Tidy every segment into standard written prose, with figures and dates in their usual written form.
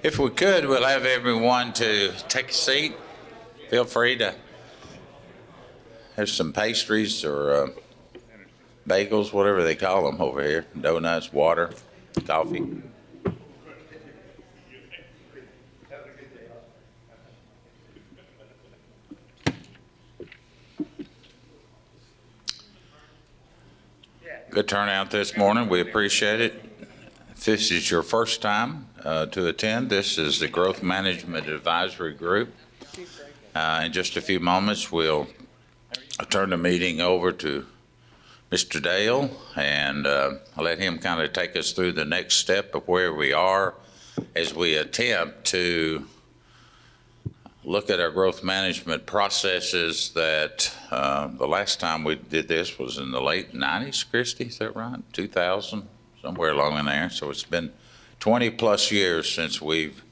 If we could, we'll have everyone to take a seat. Feel free to. There's some pastries or bagels, whatever they call them over here. Donuts, water, coffee. Good turnout this morning. We appreciate it. If this is your first time to attend, this is the Growth Management Advisory Group. In just a few moments, we'll turn the meeting over to Mr. Dale, and I'll let him kind of take us through the next step of where we are as we attempt to look at our growth management processes that the last time we did this was in the late 90s, Christy, is that right? 2000, somewhere along in there. So it's been 20 plus years since we've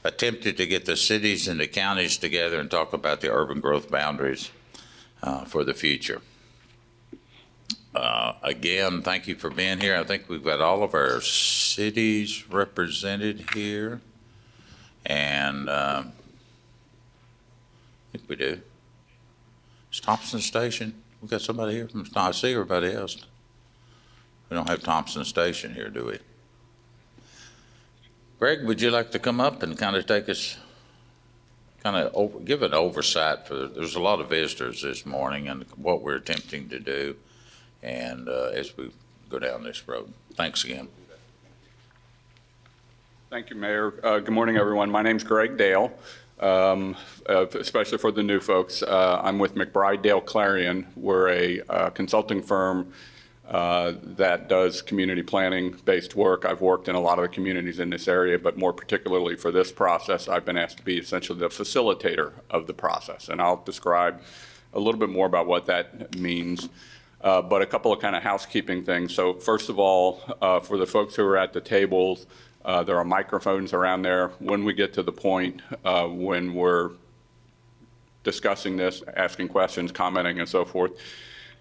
attempted to get the cities and the counties together and talk about the urban growth boundaries for the future. Again, thank you for being here. I think we've got all of our cities represented here. And I think we do. Is Thompson Station? We've got somebody here from, I see everybody else. We don't have Thompson Station here, do we? Greg, would you like to come up and kind of take us, give an oversight for, there's a lot of visitors this morning and what we're attempting to do and as we go down this road. Thanks again. Thank you, Mayor. Good morning, everyone. My name's Greg Dale, especially for the new folks. I'm with McBride Dale Clarion. We're a consulting firm that does community planning-based work. I've worked in a lot of the communities in this area, but more particularly for this process, I've been asked to be essentially the facilitator of the process. And I'll describe a little bit more about what that means. But a couple of kind of housekeeping things. So first of all, for the folks who are at the tables, there are microphones around there. When we get to the point when we're discussing this, asking questions, commenting, and so forth,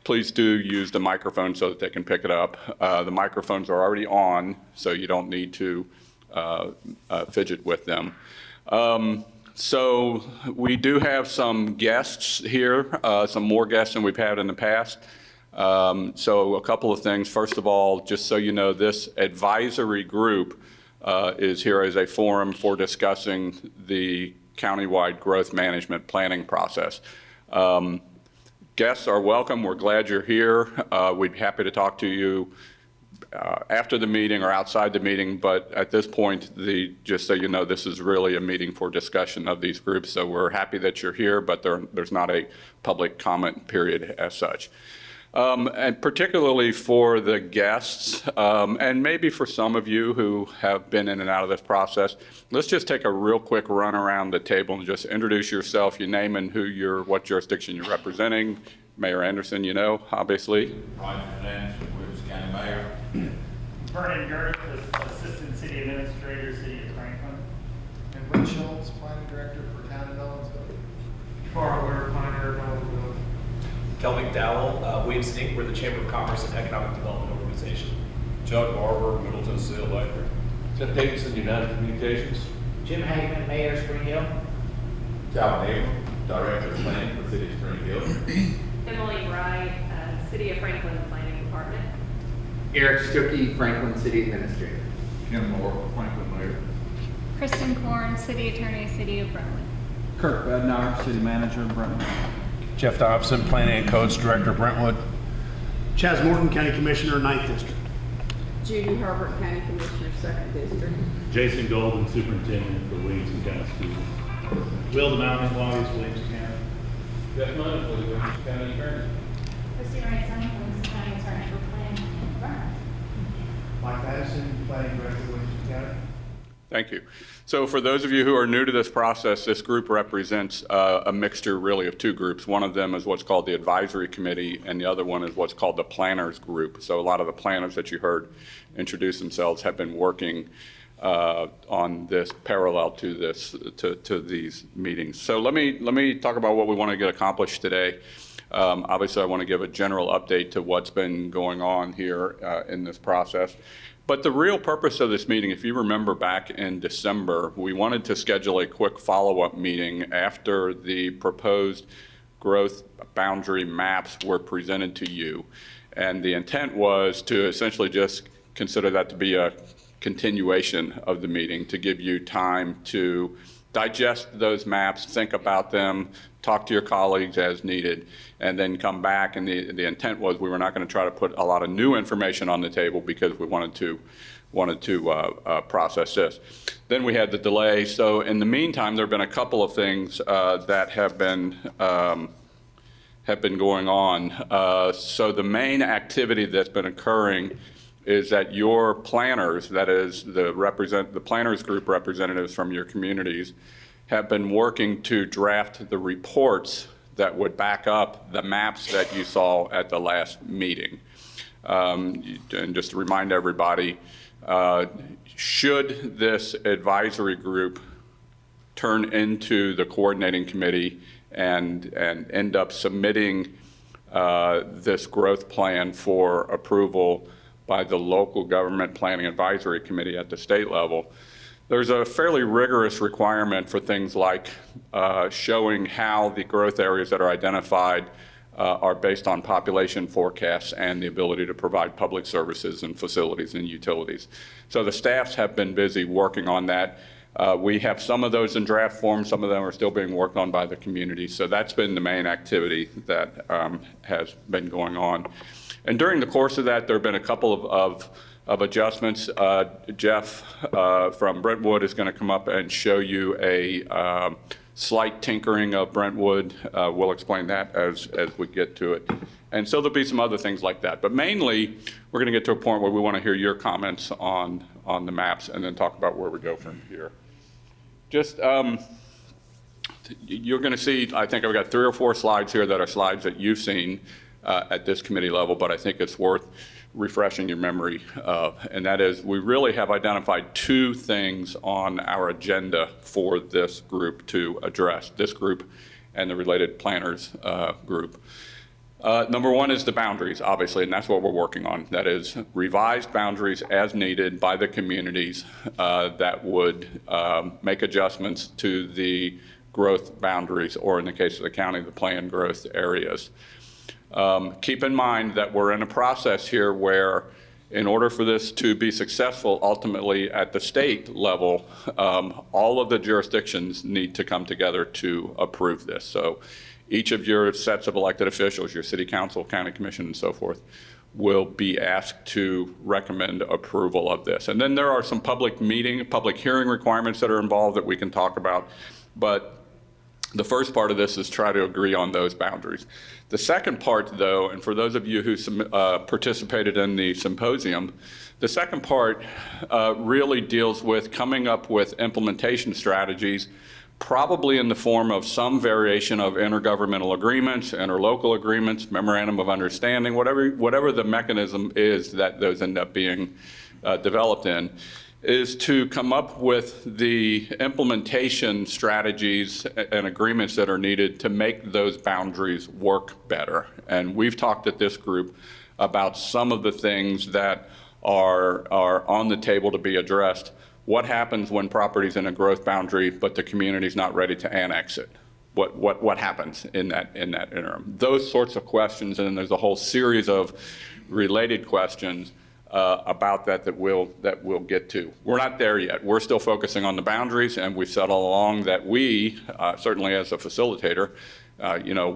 please do use the microphone so that they can pick it up. The microphones are already on, so you don't need to fidget with them. So we do have some guests here, some more guests than we've had in the past. So a couple of things. First of all, just so you know, this advisory group is here as a forum for discussing the countywide growth management planning process. Guests are welcome. We're glad you're here. We'd be happy to talk to you after the meeting or outside the meeting, but at this point, just so you know, this is really a meeting for discussion of these groups. So we're happy that you're here, but there's not a public comment period as such. And particularly for the guests, and maybe for some of you who have been in and out of this process, let's just take a real quick run around the table and just introduce yourself, your name and what jurisdiction you're representing. Mayor Anderson, you know, obviously. Roger Anderson, Williamson County Mayor. Vernon Gerth, Assistant City Administrator, City of Franklin. And Rick Schultz, Planning Director for Town of Nolensville. Farwer, Planner, Nolensville. Kel McDowell, Williamson Inc. We're the Chamber of Commerce and Economic Development Organization. Chuck Barber, Middle Tennessee Electric. Jeff Davidson, United Communications. Jim Hageman, Mayor, Spring Hill. Calvin Abram, Director of Planning for the City of Spring Hill. Emily Wright, City of Franklin Planning Department. Eric Stuckey, Franklin City Administrator. Kim Moore, Franklin Mayor. Kristen Korn, City Attorney, City of Brentwood. Kirk Bednar, City Manager of Brentwood. Jeff Dobson, Planning and Codes Director, Brentwood. Chaz Morton, County Commissioner, 9th District. Judy Herbert, County Commissioner, 2nd District. Jason Golden, Superintendent for Williamson County Schools. Will DeMountain, Longest, Williamson County. Jeff Munn, Williamson County Attorney. Christy Wright-Son, Williamson County Attorney for Planning and Brentwood. Mike Madison, Planning Director, Williamson County. Thank you. So for those of you who are new to this process, this group represents a mixture really of two groups. One of them is what's called the Advisory Committee, and the other one is what's called the Planners Group. So a lot of the planners that you heard introduce themselves have been working on this parallel to this, to these meetings. So let me talk about what we want to get accomplished today. Obviously, I want to give a general update to what's been going on here in this process. But the real purpose of this meeting, if you remember back in December, we wanted to schedule a quick follow-up meeting after the proposed growth boundary maps were presented to you. And the intent was to essentially just consider that to be a continuation of the meeting, to give you time to digest those maps, think about them, talk to your colleagues as needed, and then come back. And the intent was we were not going to try to put a lot of new information on the table because we wanted to process this. Then we had the delay. So in the meantime, there have been a couple of things that have been going on. So the main activity that's been occurring is that your planners, that is the planners group representatives from your communities, have been working to draft the reports that would back up the maps that you saw at the last meeting. And just to remind everybody, should this advisory group turn into the coordinating committee and end up submitting this growth plan for approval by the local government planning advisory committee at the state level, there's a fairly rigorous requirement for things like showing how the growth areas that are identified are based on population forecasts and the ability to provide public services and facilities and utilities. So the staffs have been busy working on that. We have some of those in draft form, some of them are still being worked on by the community. So that's been the main activity that has been going on. And during the course of that, there have been a couple of adjustments. Jeff from Brentwood is going to come up and show you a slight tinkering of Brentwood. We'll explain that as we get to it. And so there'll be some other things like that. But mainly, we're going to get to a point where we want to hear your comments on the maps and then talk about where we go from here. Just, you're going to see, I think I've got 3 or 4 slides here that are slides that you've seen at this committee level, but I think it's worth refreshing your memory of, and that is we really have identified 2 things on our agenda for this group to address, this group and the related planners group. Number 1 is the boundaries, obviously, and that's what we're working on. That is revised boundaries as needed by the communities that would make adjustments to the growth boundaries, or in the case of the county, the planned growth areas. Keep in mind that we're in a process here where, in order for this to be successful ultimately at the state level, all of the jurisdictions need to come together to approve this. So each of your sets of elected officials, your city council, county commission, and so forth, will be asked to recommend approval of this. And then there are some public hearing requirements that are involved that we can talk about. But the first part of this is try to agree on those boundaries. The second part, though, and for those of you who participated in the symposium, the second part really deals with coming up with implementation strategies, probably in the form of some variation of intergovernmental agreements, interlocal agreements, memorandum of understanding, whatever the mechanism is that those end up being developed in, is to come up with the implementation strategies and agreements that are needed to make those boundaries work better. And we've talked at this group about some of the things that are on the table to be addressed. What happens when property's in a growth boundary, but the community's not ready to annex it? What happens in that interim? Those sorts of questions, and then there's a whole series of related questions about that we'll get to. We're not there yet. We're still focusing on the boundaries, and we've said all along that we, certainly as a facilitator,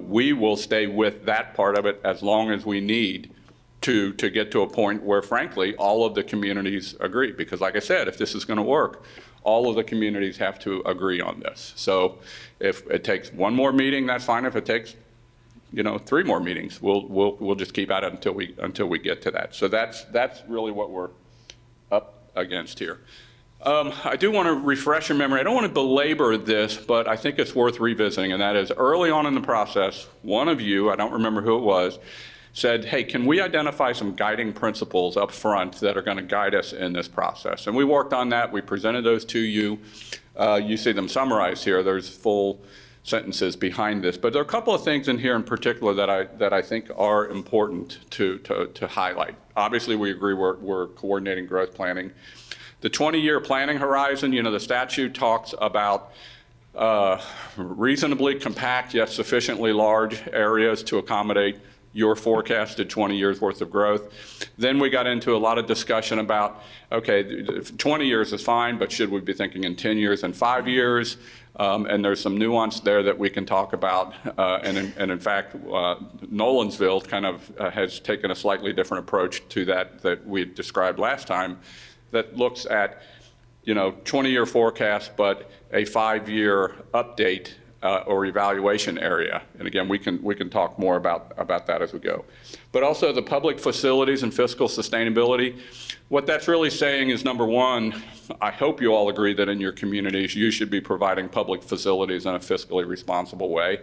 we will stay with that part of it as long as we need to get to a point where, frankly, all of the communities agree. Because like I said, if this is going to work, all of the communities have to agree on this. So if it takes 1 more meeting, that's fine. If it takes 3 more meetings, we'll just keep at it until we get to that. So that's really what we're up against here. I do want to refresh your memory. I don't want to belabor this, but I think it's worth revisiting, and that is early on in the process, one of you, I don't remember who it was, said, hey, can we identify some guiding principles up front that are going to guide us in this process? And we worked on that. We presented those to you. You see them summarized here. There's full sentences behind this. But there are a couple of things in here in particular that I think are important to highlight. Obviously, we agree we're coordinating growth planning. The 20-year planning horizon, the statute talks about reasonably compact yet sufficiently large areas to accommodate your forecasted 20 years worth of growth. Then we got into a lot of discussion about, okay, 20 years is fine, but should we be thinking in 10 years and 5 years? And there's some nuance there that we can talk about. And in fact, Nolansville kind of has taken a slightly different approach to that we described last time, that looks at 20-year forecast, but a 5-year update or evaluation area. And again, we can talk more about that as we go. But also the public facilities and fiscal sustainability. What that's really saying is, number one, I hope you all agree that in your communities you should be providing public facilities in a fiscally responsible way.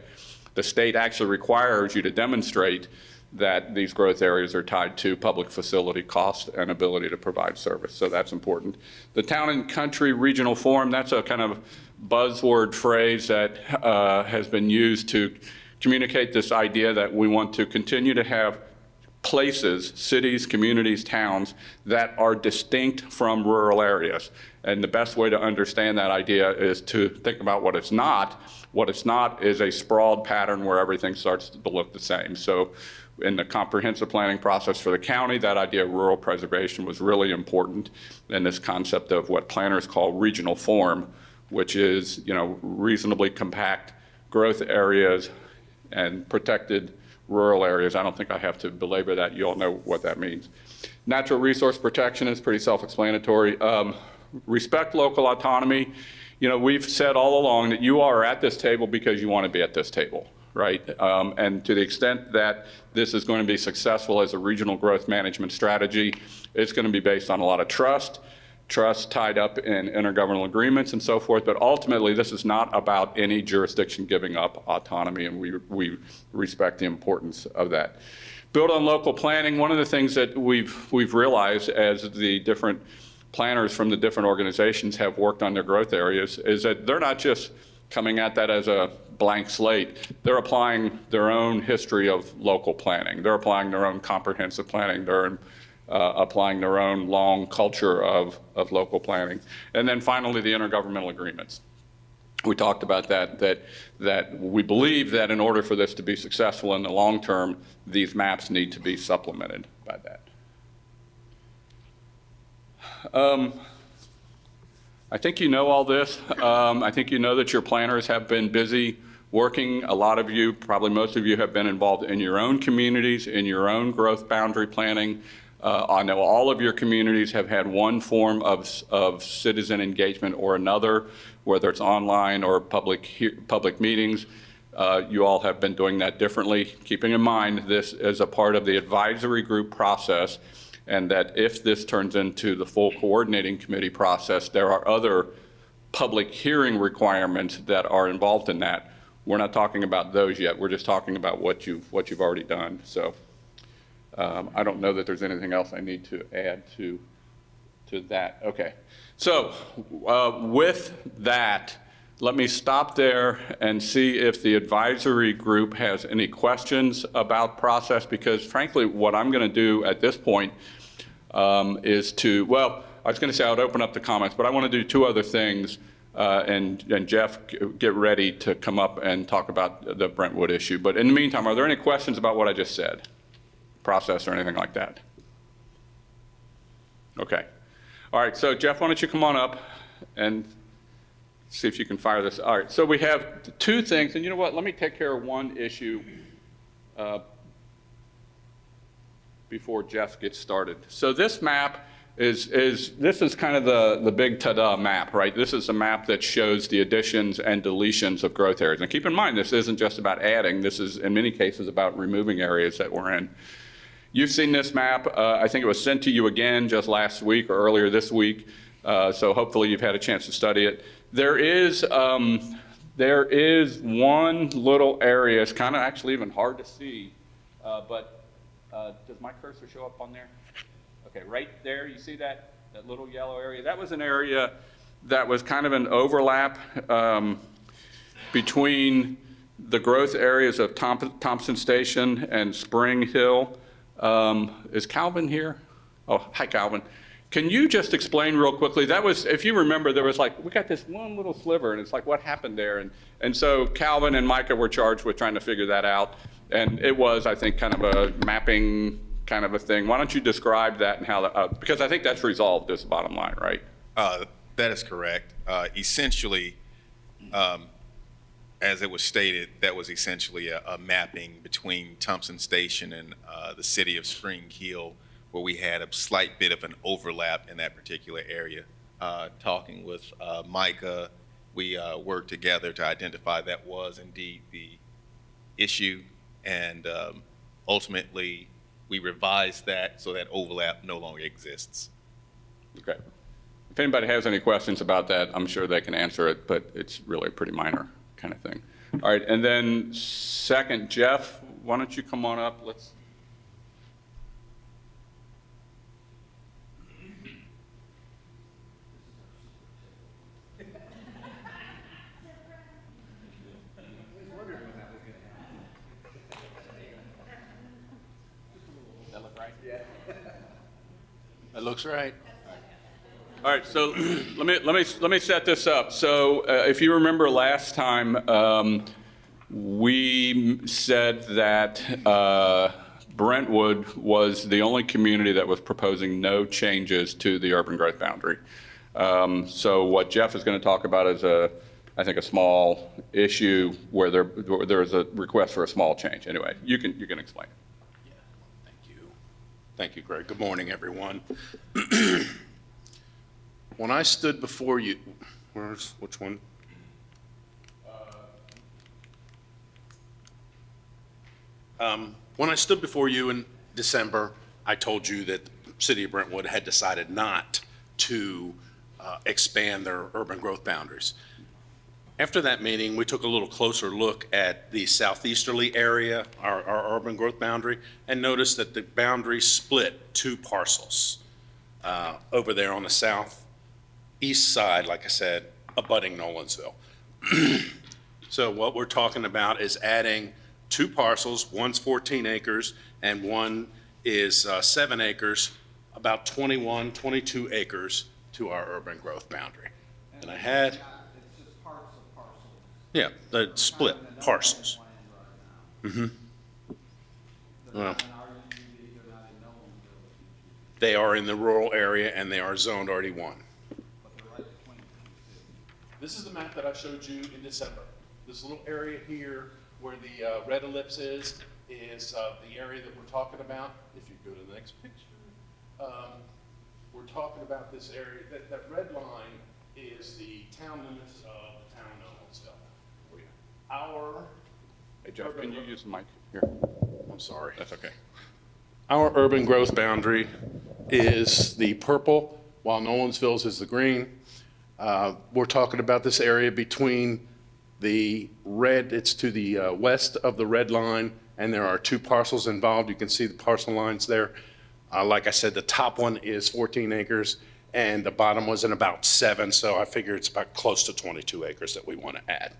The state actually requires you to demonstrate that these growth areas are tied to public facility cost and ability to provide service. So that's important. The town and country regional forum, that's a kind of buzzword phrase that has been used to communicate this idea that we want to continue to have places, cities, communities, towns that are distinct from rural areas. And the best way to understand that idea is to think about what it's not. What it's not is a sprawled pattern where everything starts to look the same. So in the comprehensive planning process for the county, that idea of rural preservation was really important. And this concept of what planners call regional form, which is, reasonably compact growth areas and protected rural areas. I don't think I have to belabor that. You all know what that means. Natural resource protection is pretty self-explanatory. Respect local autonomy. We've said all along that you are at this table because you want to be at this table, right? And to the extent that this is going to be successful as a regional growth management strategy, it's going to be based on a lot of trust tied up in intergovernmental agreements and so forth. But ultimately, this is not about any jurisdiction giving up autonomy, and we respect the importance of that. Build on local planning. One of the things that we've realized as the different planners from the different organizations have worked on their growth areas is that they're not just coming at that as a blank slate. They're applying their own history of local planning. They're applying their own comprehensive planning. They're applying their own long culture of local planning. And then finally, the intergovernmental agreements. We talked about that we believe that in order for this to be successful in the long term, these maps need to be supplemented by that. I think you know all this. I think you know that your planners have been busy working. A lot of you, probably most of you, have been involved in your own communities, in your own growth boundary planning. I know all of your communities have had one form of citizen engagement or another, whether it's online or public meetings. You all have been doing that differently, keeping in mind this is a part of the advisory group process, and that if this turns into the full coordinating committee process, there are other public hearing requirements that are involved in that. We're not talking about those yet. We're just talking about what you've already done. So I don't know that there's anything else I need to add to that. Okay. So with that, let me stop there and see if the advisory group has any questions about process, because frankly, what I'm going to do at this point is to, well, I was going to say I would open up the comments, but I want to do two other things. And Jeff, get ready to come up and talk about the Brentwood issue. But in the meantime, are there any questions about what I just said? Process or anything like that? Okay. All right, so Jeff, why don't you come on up and see if you can fire this. All right, so we have two things, and you know what? Let me take care of one issue before Jeff gets started. So this map this is kind of the big ta-da map, right? This is a map that shows the additions and deletions of growth areas. And keep in mind, this isn't just about adding. This is, in many cases, about removing areas that we're in. You've seen this map. I think it was sent to you again just last week or earlier this week. So hopefully you've had a chance to study it. There is one little area. It's kind of actually even hard to see, but Does my cursor show up on there? Okay, right there, you see that little yellow area? That was an area that was kind of an overlap between the growth areas of Thompson Station and Spring Hill. Is Calvin here? Oh, hi, Calvin. Can you just explain real quickly? That was, if you remember, there was like, we got this one little sliver, and it's like, what happened there? And so Calvin and Micah were charged with trying to figure that out. And it was, I think, kind of a mapping kind of a thing. Why don't you describe that and how that, because I think that's resolved is the bottom line, right? That is correct. Essentially, as it was stated, that was essentially a mapping between Thompson Station and the city of Spring Hill, where we had a slight bit of an overlap in that particular area. Talking with Micah, we worked together to identify that was indeed the issue, and ultimately we revised that so that overlap no longer exists. Okay. If anybody has any questions about that, I'm sure they can answer it, but it's really a pretty minor kind of thing. All right, and then second, Jeff, why don't you come on up? Let's. That look right? Yeah. That looks right. All right, so let me set this up. So if you remember last time, we said that Brentwood was the only community that was proposing no changes to the urban growth boundary. So what Jeff is going to talk about is I think a small issue where there is a request for a small change. Anyway, you can explain it. Thank you, Greg. Good morning, everyone. When I stood before you, which one? When I stood before you in December, I told you that the city of Brentwood had decided not to expand their urban growth boundaries. After that meeting, we took a little closer look at the southeasterly area, our urban growth boundary, and noticed that the boundary split two parcels over there on the southeast side, like I said, abutting Nolansville. So what we're talking about is adding two parcels. One's 14 acres and one is 7 acres, about 21, 22 acres to our urban growth boundary. And I had, It's just parts of parcels. yeah, the split parcels. Mm-hmm. Well, they are in the rural area and they are zoned RD1. This is the map that I showed you in December. This little area here where the red ellipse is the area that we're talking about. If you go to the next picture, we're talking about this area. That red line is the town limits of the town of Nolansville. Hey, Jeff, can you use the mic here? I'm sorry. That's okay. Our urban growth boundary is the purple, while Nolansville's is the green. We're talking about this area between the red, it's to the west of the red line, and there are two parcels involved. You can see the parcel lines there. Like I said, the top one is 14 acres, and the bottom was in about 7, so I figure it's about close to 22 acres that we want to add.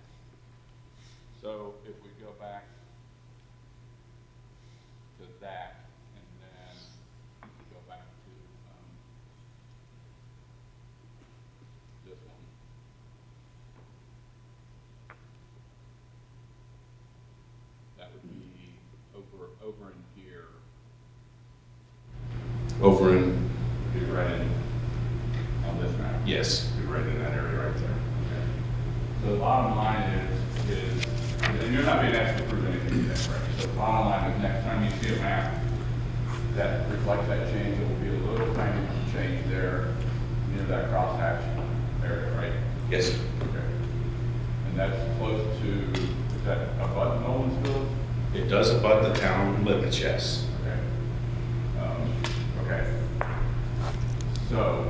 So if we go back to that, and then we go back to this one. That would be over in here. Over in, Be right in on this map. yes, right in that area right there. Okay. So the bottom line is, and you're not being asked to prove anything today, right? So the bottom line is next time you see a map that reflects that change, it will be a little tiny change there near that crosshatch area, right? Yes. Okay. And that's close to, is that abut Nolansville? It does abut the town limits, yes. Okay. Okay. So,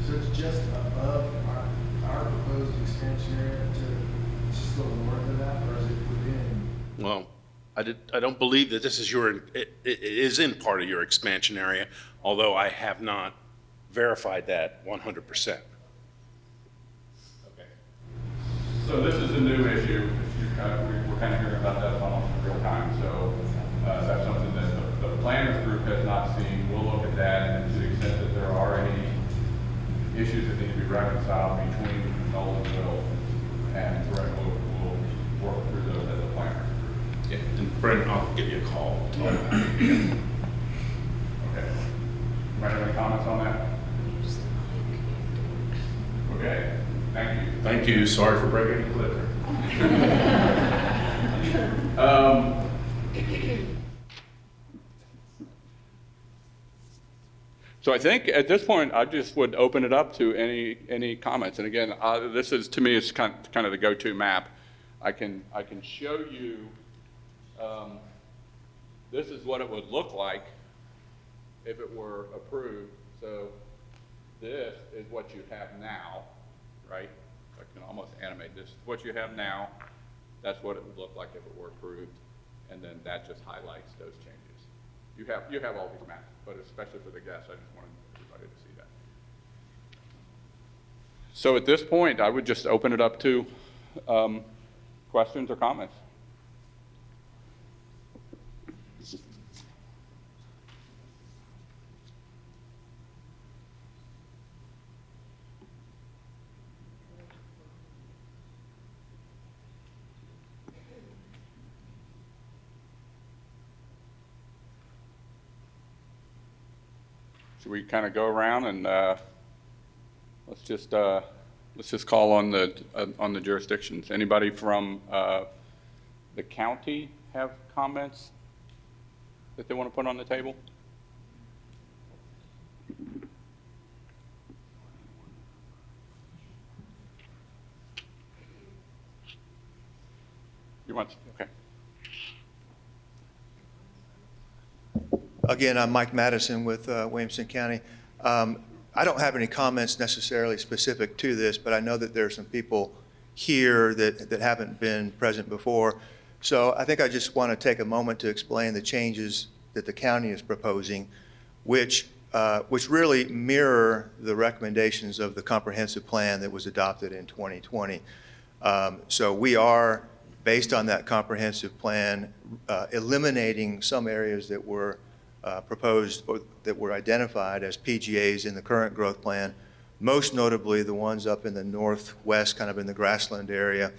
So it's just above our proposed expansion area to just a little north of that, or is it within? Well, I don't believe that this is it is in part of your expansion area, although I have not verified that 100%. So this is a new issue. We're kind of hearing about that almost in real time. So that's something that the planners group has not seen. We'll look at that, and to the extent that there are any issues that need to be reconciled between Nolensville and Thread, we'll work through those as a planners group. Yeah, and Brent, I'll give you a call. Okay. Anybody have any comments on that? Okay. Thank you. Thank you. Sorry for breaking the clicker. So I think at this point, I just would open it up to any comments. And again, this is, to me, it's kind of the go-to map. I can show you, this is what it would look like if it were approved. So this is what you have now, right? I can almost animate this. What you have now, that's what it would look like if it were approved. And then that just highlights those changes. You have all these maps, but especially for the guests, I just wanted everybody to see that. So at this point, I would just open it up to questions or comments. Should we kind of go around and let's just call on the jurisdictions. Anybody from the county have comments that they want to put on the table? You want? Okay. Again, I'm Mike Madison with Williamson County. I don't have any comments necessarily specific to this, but I know that there are some people here that haven't been present before. So I think I just want to take a moment to explain the changes that the county is proposing, which really mirror the recommendations of the comprehensive plan that was adopted in 2020. So we are, based on that comprehensive plan, eliminating some areas that were proposed or that were identified as PGAs in the current growth plan, most notably the ones up in the northwest, kind of in the grassland area.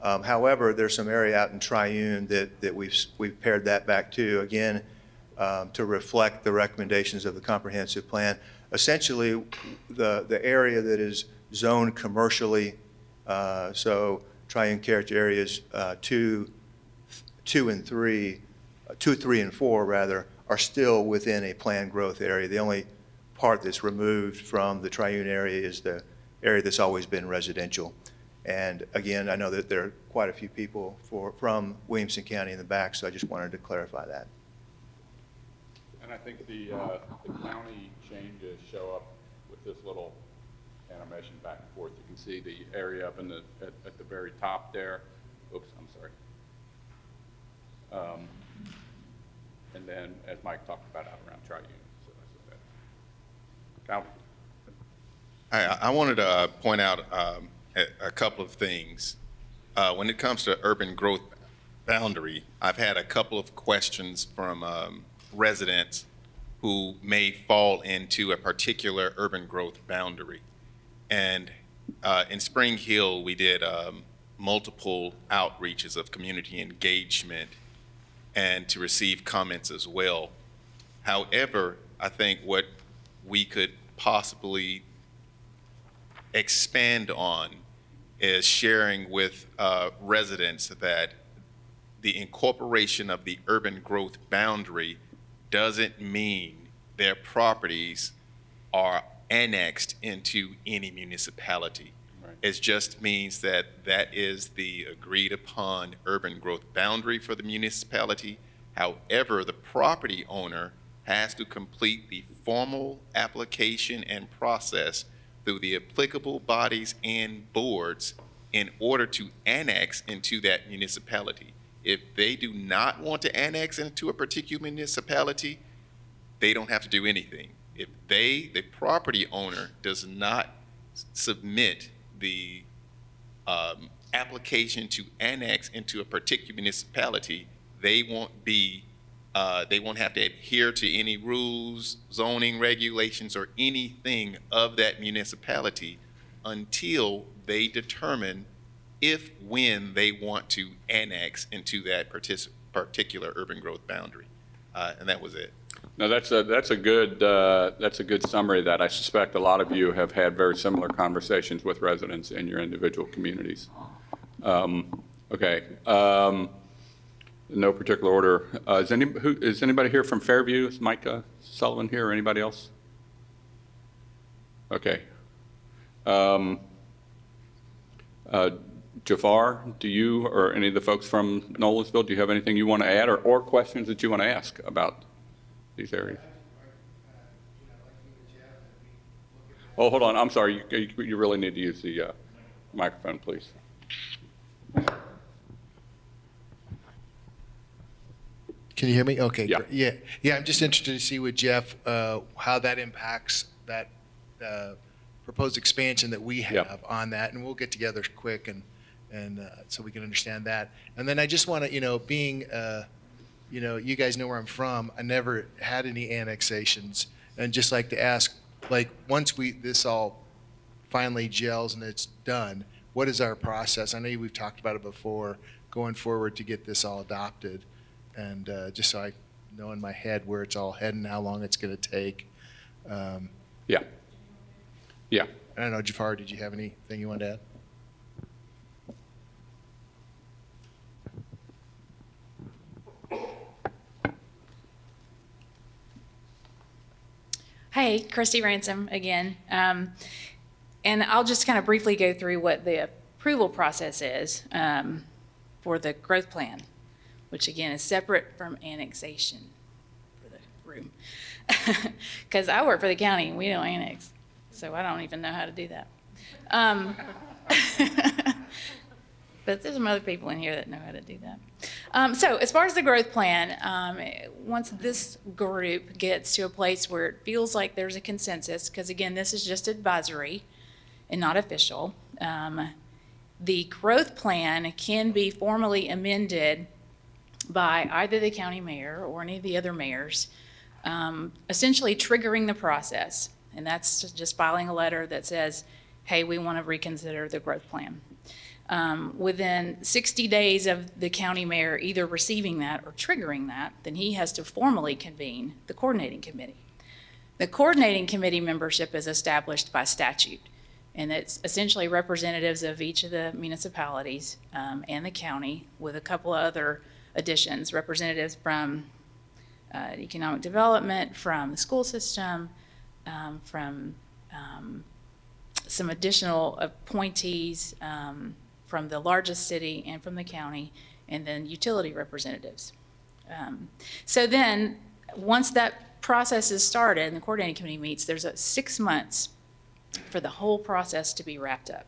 However, there's some area out in Triune that we've pared that back to, again, to reflect the recommendations of the comprehensive plan. Essentially, the area that is zoned commercially, so Triune character areas 2, 3, and 4 rather, are still within a planned growth area. The only part that's removed from the Triune area is the area that's always been residential. And again, I know that there are quite a few people from Williamson County in the back, so I just wanted to clarify that. And I think the county changes show up with this little animation back and forth. You can see the area up in at the very top there. Oops, I'm sorry. And then, as Mike talked about, out around Triune. So that's what that. Calvin. I wanted to point out a couple of things. When it comes to urban growth boundary, I've had a couple of questions from residents who may fall into a particular urban growth boundary. And in Spring Hill, we did multiple outreaches of community engagement and to receive comments as well. However, I think what we could possibly expand on is sharing with residents that the incorporation of the urban growth boundary doesn't mean their properties are annexed into any municipality. Right. It just means that that is the agreed upon urban growth boundary for the municipality. However, the property owner has to complete the formal application and process through the applicable bodies and boards in order to annex into that municipality. If they do not want to annex into a particular municipality, they don't have to do anything. If they, the property owner, does not submit the application to annex into a particular municipality, they won't have to adhere to any rules, zoning regulations, or anything of that municipality until they determine when they want to annex into that particular urban growth boundary. And that was it. Now, that's a good summary that I suspect a lot of you have had very similar conversations with residents in your individual communities. Okay. No particular order. Is anybody here from Fairview? Is Mike Sullivan here, or anybody else? Okay. Jafar, do you or any of the folks from Nolensville, do you have anything you want to add or questions that you want to ask about these areas? Oh, hold on. I'm sorry. You really need to use the microphone, please. Can you hear me? Okay. Yeah. Great. Yeah. I'm just interested to see with Jeff how that impacts that proposed expansion that we have on that, and we'll get together quick and so we can understand that. And then I just want to, being, you guys know where I'm from. I never had any annexations, and just like to ask, like, once this all finally gels and it's done, what is our process? I know we've talked about it before, going forward to get this all adopted, and just so I know in my head where it's all heading, how long it's going to take. Yeah. I don't know, Jafar, did you have anything you wanted to add? Hey, Christy Ransom again. And I'll just kind of briefly go through what the approval process is for the growth plan, which again is separate from annexation for the room. Because I work for the county and we don't annex, so I don't even know how to do that. But there's some other people in here that know how to do that. So as far as the growth plan, once this group gets to a place where it feels like there's a consensus, because again, this is just advisory and not official, the growth plan can be formally amended by either the county mayor or any of the other mayors, essentially triggering the process. And that's just filing a letter that says, hey, we want to reconsider the growth plan. Within 60 days of the county mayor either receiving that or triggering that, then he has to formally convene the coordinating committee. The coordinating committee membership is established by statute, and it's essentially representatives of each of the municipalities and the county, with a couple of other additions, representatives from economic development, from the school system, from some additional appointees from the largest city and from the county, and then utility representatives. So then, once that process is started and the coordinating committee meets, there's 6 months for the whole process to be wrapped up.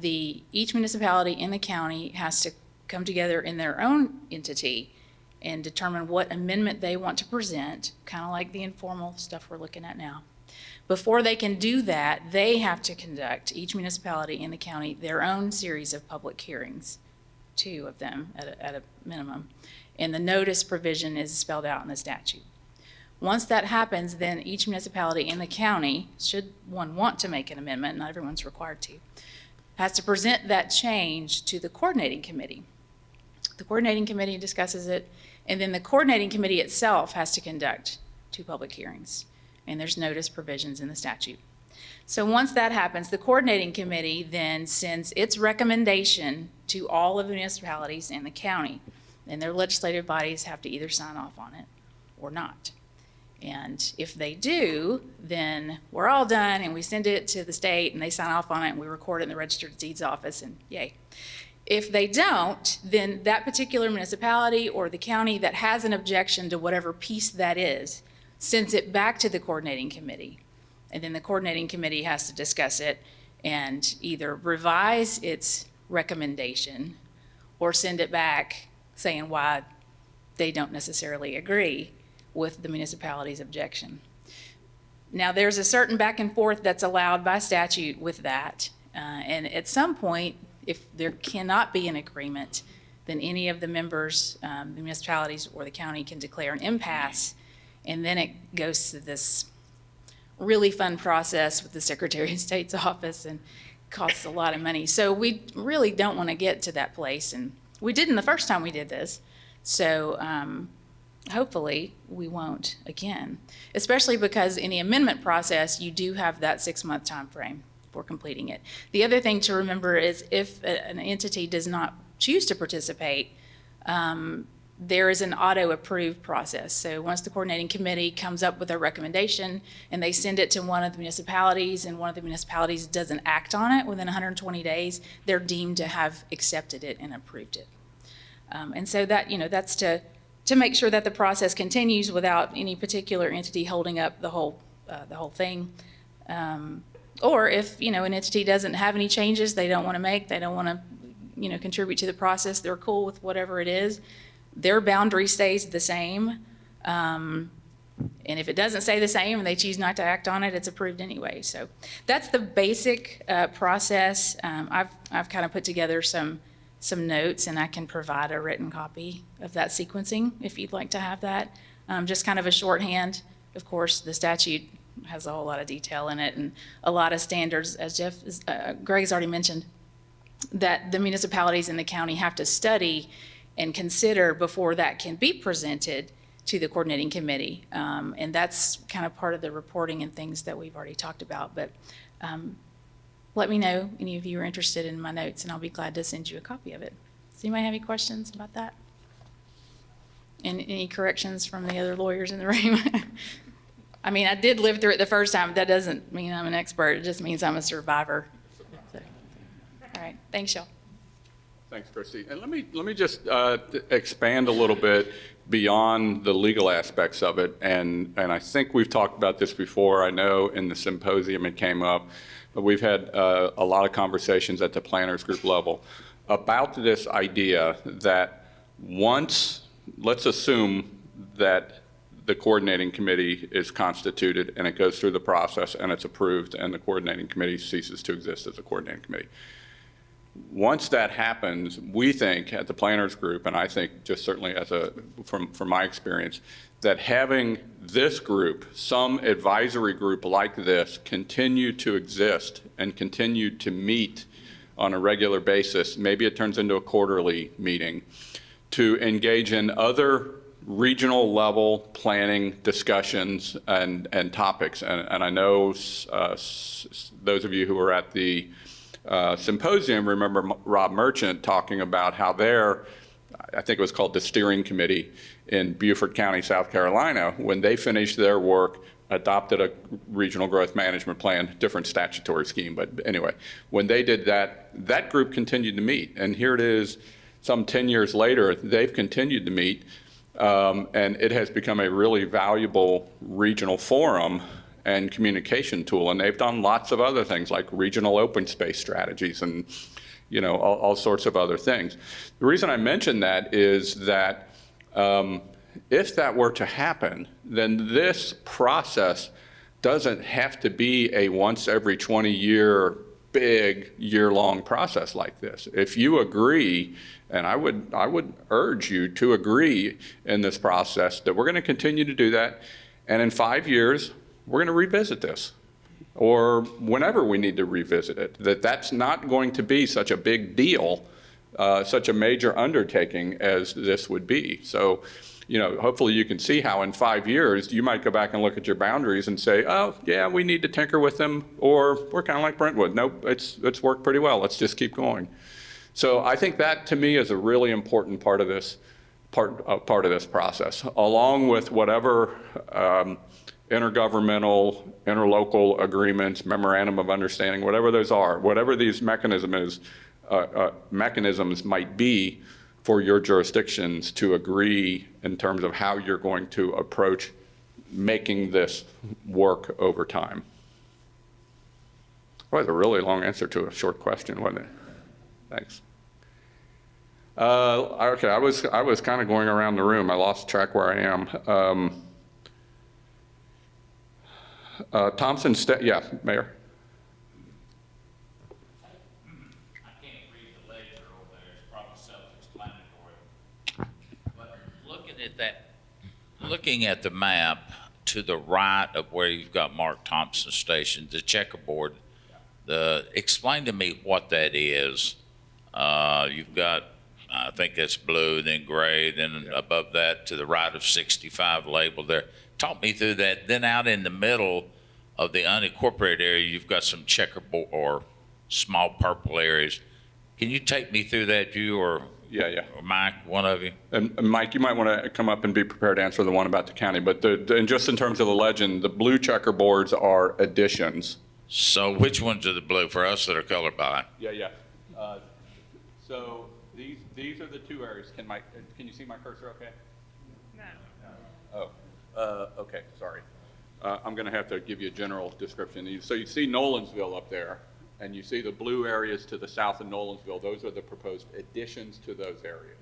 Each municipality in the county has to come together in their own entity and determine what amendment they want to present, kind of like the informal stuff we're looking at now. Before they can do that, they have to conduct, each municipality in the county, their own series of public hearings, 2 of them at a minimum. And the notice provision is spelled out in the statute. Once that happens, then each municipality in the county, should one want to make an amendment, not everyone's required to, has to present that change to the coordinating committee. The coordinating committee discusses it, and then the coordinating committee itself has to conduct 2 public hearings. And there's notice provisions in the statute. So once that happens, the coordinating committee then sends its recommendation to all of the municipalities in the county, and their legislative bodies have to either sign off on it or not. And if they do, then we're all done and we send it to the state and they sign off on it and we record it in the Register of Deeds office, and yay. If they don't, then that particular municipality or the county that has an objection to whatever piece that is sends it back to the coordinating committee. And then the coordinating committee has to discuss it and either revise its recommendation or send it back saying why they don't necessarily agree with the municipality's objection. Now, there's a certain back and forth that's allowed by statute with that. And at some point, if there cannot be an agreement, then any of the members, the municipalities or the county, can declare an impasse. And then it goes to this really fun process with the Secretary of State's office and costs a lot of money. So we really don't want to get to that place. And we didn't the first time we did this. So hopefully we won't again, especially because in the amendment process, you do have that 6-month time frame for completing it. The other thing to remember is if an entity does not choose to participate, there is an auto-approved process. So once the coordinating committee comes up with a recommendation and they send it to one of the municipalities and one of the municipalities doesn't act on it within 120 days, they're deemed to have accepted it and approved it. And so that, that's to make sure that the process continues without any particular entity holding up the whole thing. Or if, an entity doesn't have any changes they don't want to make, they don't want to, contribute to the process, they're cool with whatever it is, their boundary stays the same. And if it doesn't stay the same and they choose not to act on it, it's approved anyway. So that's the basic process. I've kind of put together some notes, and I can provide a written copy of that sequencing if you'd like to have that. Just kind of a shorthand. Of course, the statute has a whole lot of detail in it and a lot of standards, as Greg's already mentioned, that the municipalities and the county have to study and consider before that can be presented to the coordinating committee. And that's kind of part of the reporting and things that we've already talked about. But let me know, any of you are interested in my notes, and I'll be glad to send you a copy of it. Does anybody have any questions about that? And any corrections from the other lawyers in the room? I mean, I did live through it the first time. That doesn't mean I'm an expert. It just means I'm a survivor. So, all right, thanks, y'all. Thanks, Christy. And let me just expand a little bit beyond the legal aspects of it. And I think we've talked about this before. I know in the symposium it came up, but we've had a lot of conversations at the planners group level about this idea that once, let's assume that the coordinating committee is constituted and it goes through the process and it's approved and the coordinating committee ceases to exist as a coordinating committee. Once that happens, we think at the planners group, and I think just certainly from my experience, that having this group, some advisory group like this, continue to exist and continue to meet on a regular basis, maybe it turns into a quarterly meeting, to engage in other regional level planning discussions and topics. And I know those of you who were at the symposium remember Rob Merchant talking about how I think it was called the steering committee in Beaufort County, South Carolina, when they finished their work, adopted a regional growth management plan, different statutory scheme. But anyway, when they did that, that group continued to meet. And here it is, some 10 years later, they've continued to meet. And it has become a really valuable regional forum and communication tool. And they've done lots of other things like regional open space strategies and, all sorts of other things. The reason I mention that is that if that were to happen, then this process doesn't have to be a once every 20-year big year-long process like this. If you agree, and I would urge you to agree in this process that we're going to continue to do that, and in 5 years, we're going to revisit this, or whenever we need to revisit it, that's not going to be such a big deal, such a major undertaking as this would be. So, hopefully you can see how in 5 years, you might go back and look at your boundaries and say, oh, yeah, we need to tinker with them, or we're kind of like Brentwood. Nope, it's worked pretty well. Let's just keep going. So I think that, to me, is a really important part of this process, along with whatever intergovernmental, interlocal agreements, memorandum of understanding, whatever those are, whatever these mechanisms might be for your jurisdictions to agree in terms of how you're going to approach making this work over time. Well, that's a really long answer to a short question, wasn't it? Thanks. Okay, I was kind of going around the room. I lost track where I am. Thompson, yeah, Mayor. I can't read the ledger over there, it's probably self-explanatory. But looking at the map to the right of where you've got marked Thompson Station, the checkerboard, explain to me what that is. You've got, I think that's blue, then gray, then above that to the right of 65 labeled there. Talk me through that. Then out in the middle of the unincorporated area, you've got some checkerboard or small purple areas. Can you take me through that, you or Mike, one of you? And Mike, you might want to come up and be prepared to answer the one about the county. But and just in terms of the legend, the blue checkerboards are additions. So which ones are the blue for us that are colorblind? Yeah. So these are the two areas. Can you see my cursor okay? No. Oh, okay, sorry. I'm going to have to give you a general description. So you see Nolansville up there, and you see the blue areas to the south of Nolansville. Those are the proposed additions to those areas.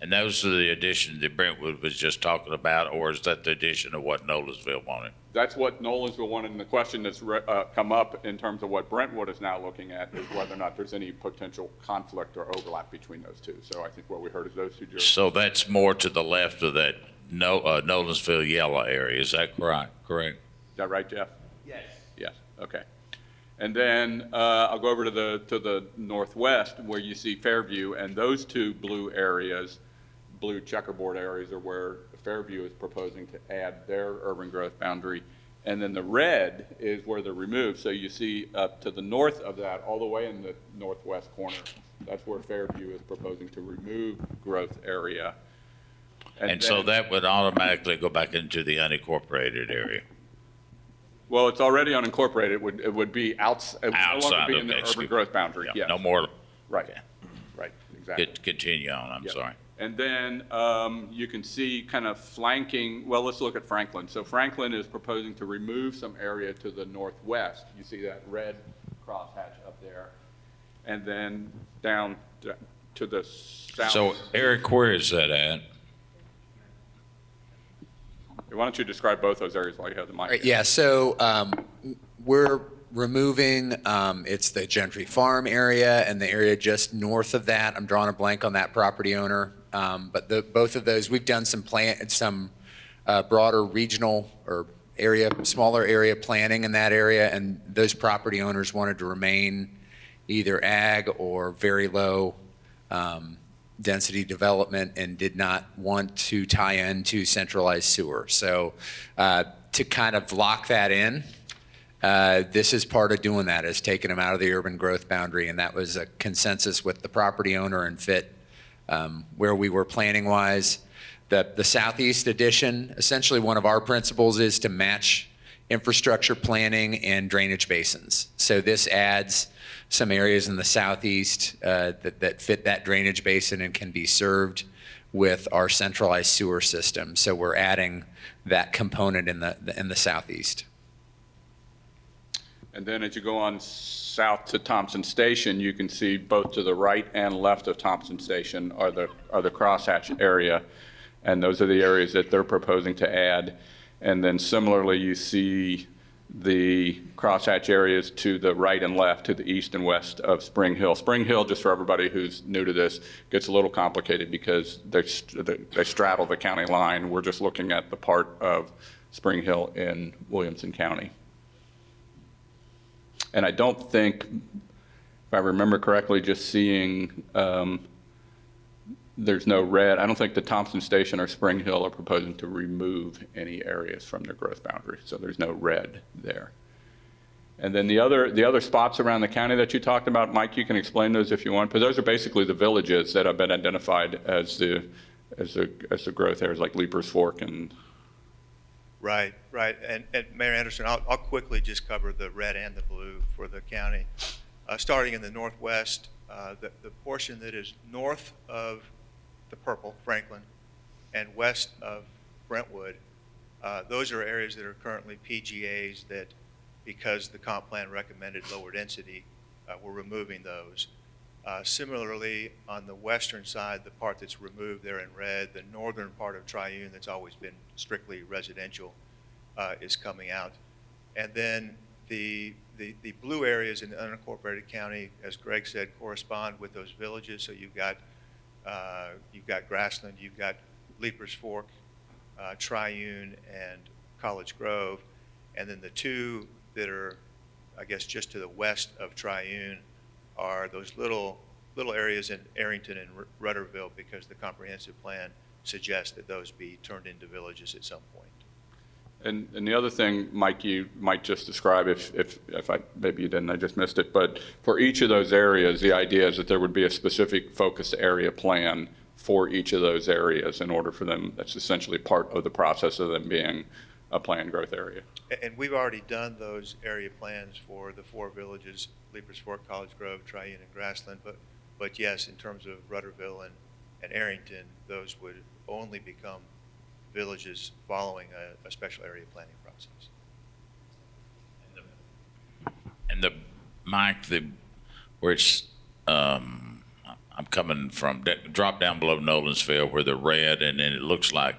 And those are the additions that Brentwood was just talking about, or is that the addition of what Nolansville wanted? That's what Nolansville wanted, and the question that's come up in terms of what Brentwood is now looking at is whether or not there's any potential conflict or overlap between those two. So I think what we heard is those two jurisdictions. So that's more to the left of that Nolansville yellow area, is that correct? Is that right, Jeff? Yes. Yes, okay. And then I'll go over to the northwest where you see Fairview, and those two blue areas, blue checkerboard areas, are where Fairview is proposing to add their urban growth boundary. And then the red is where they're removed. So you see up to the north of that, all the way in the northwest corner, that's where Fairview is proposing to remove growth area. And so that would automatically go back into the unincorporated area? Well, it's already unincorporated. It would be outside. It would no longer be in the okay, urban growth boundary. Yeah, Yes. no more. Right. Okay. Right, exactly. Continue on, I'm Yep. sorry. And then you can see kind of flanking, well, let's look at Franklin. So Franklin is proposing to remove some area to the northwest. You see that red crosshatch up there. And then down to the south. So Eric, where is that at? Why don't you describe both those areas while you have the mic? Yeah, so we're removing, it's the Gentry Farm area and the area just north of that. I'm drawing a blank on that property owner. But both of those, we've done some broader regional or smaller area planning in that area, and those property owners wanted to remain either ag or very low density development and did not want to tie into centralized sewer. So to kind of lock that in, this is part of doing that, is taking them out of the urban growth boundary, and that was a consensus with the property owner and fit where we were planning wise. The southeast addition, essentially one of our principles is to match infrastructure planning and drainage basins. So this adds some areas in the southeast that fit that drainage basin and can be served with our centralized sewer system. So we're adding that component in the southeast. And then as you go on south to Thompson Station, you can see both to the right and left of Thompson Station are the crosshatch area. And those are the areas that they're proposing to add. And then similarly, you see the crosshatch areas to the right and left, to the east and west of Spring Hill. Spring Hill, just for everybody who's new to this, gets a little complicated because they straddle the county line. We're just looking at the part of Spring Hill in Williamson County. And I don't think, if I remember correctly, just seeing there's no red. I don't think the Thompson Station or Spring Hill are proposing to remove any areas from their growth boundary, so there's no red there. And then the other spots around the county that you talked about, Mike, you can explain those if you want, but those are basically the villages that have been identified as the growth areas, like Leapers Fork and. Right. And Mayor Anderson, I'll quickly just cover the red and the blue for the county. Starting in the northwest, the portion that is north of the purple, Franklin, and west of Brentwood, those are areas that are currently PGAs that, because the comp plan recommended lower density, we're removing those. Similarly, on the western side, the part that's removed there in red, the northern part of Triune that's always been strictly residential is coming out. And then the blue areas in the unincorporated county, as Greg said, correspond with those villages. So you've got Grassland, you've got Leapers Fork, Triune, and College Grove. And then the two that are, I guess, just to the west of Triune are those little areas in Arrington and Rudderville, because the comprehensive plan suggests that those be turned into villages at some point. And the other thing, Mike, you might just describe, if maybe you didn't, I just missed it, but for each of those areas, the idea is that there would be a specific focused area plan for each of those areas in order for them, that's essentially part of the process of them being a planned growth area. And we've already done those area plans for the four villages, Leapers Fork, College Grove, Triune, and Grassland, but yes, in terms of Rudderville and Arrington, those would only become villages following a special area planning process. And Mike, where it's, I'm coming from, drop down below Nolensville where the red and then it looks like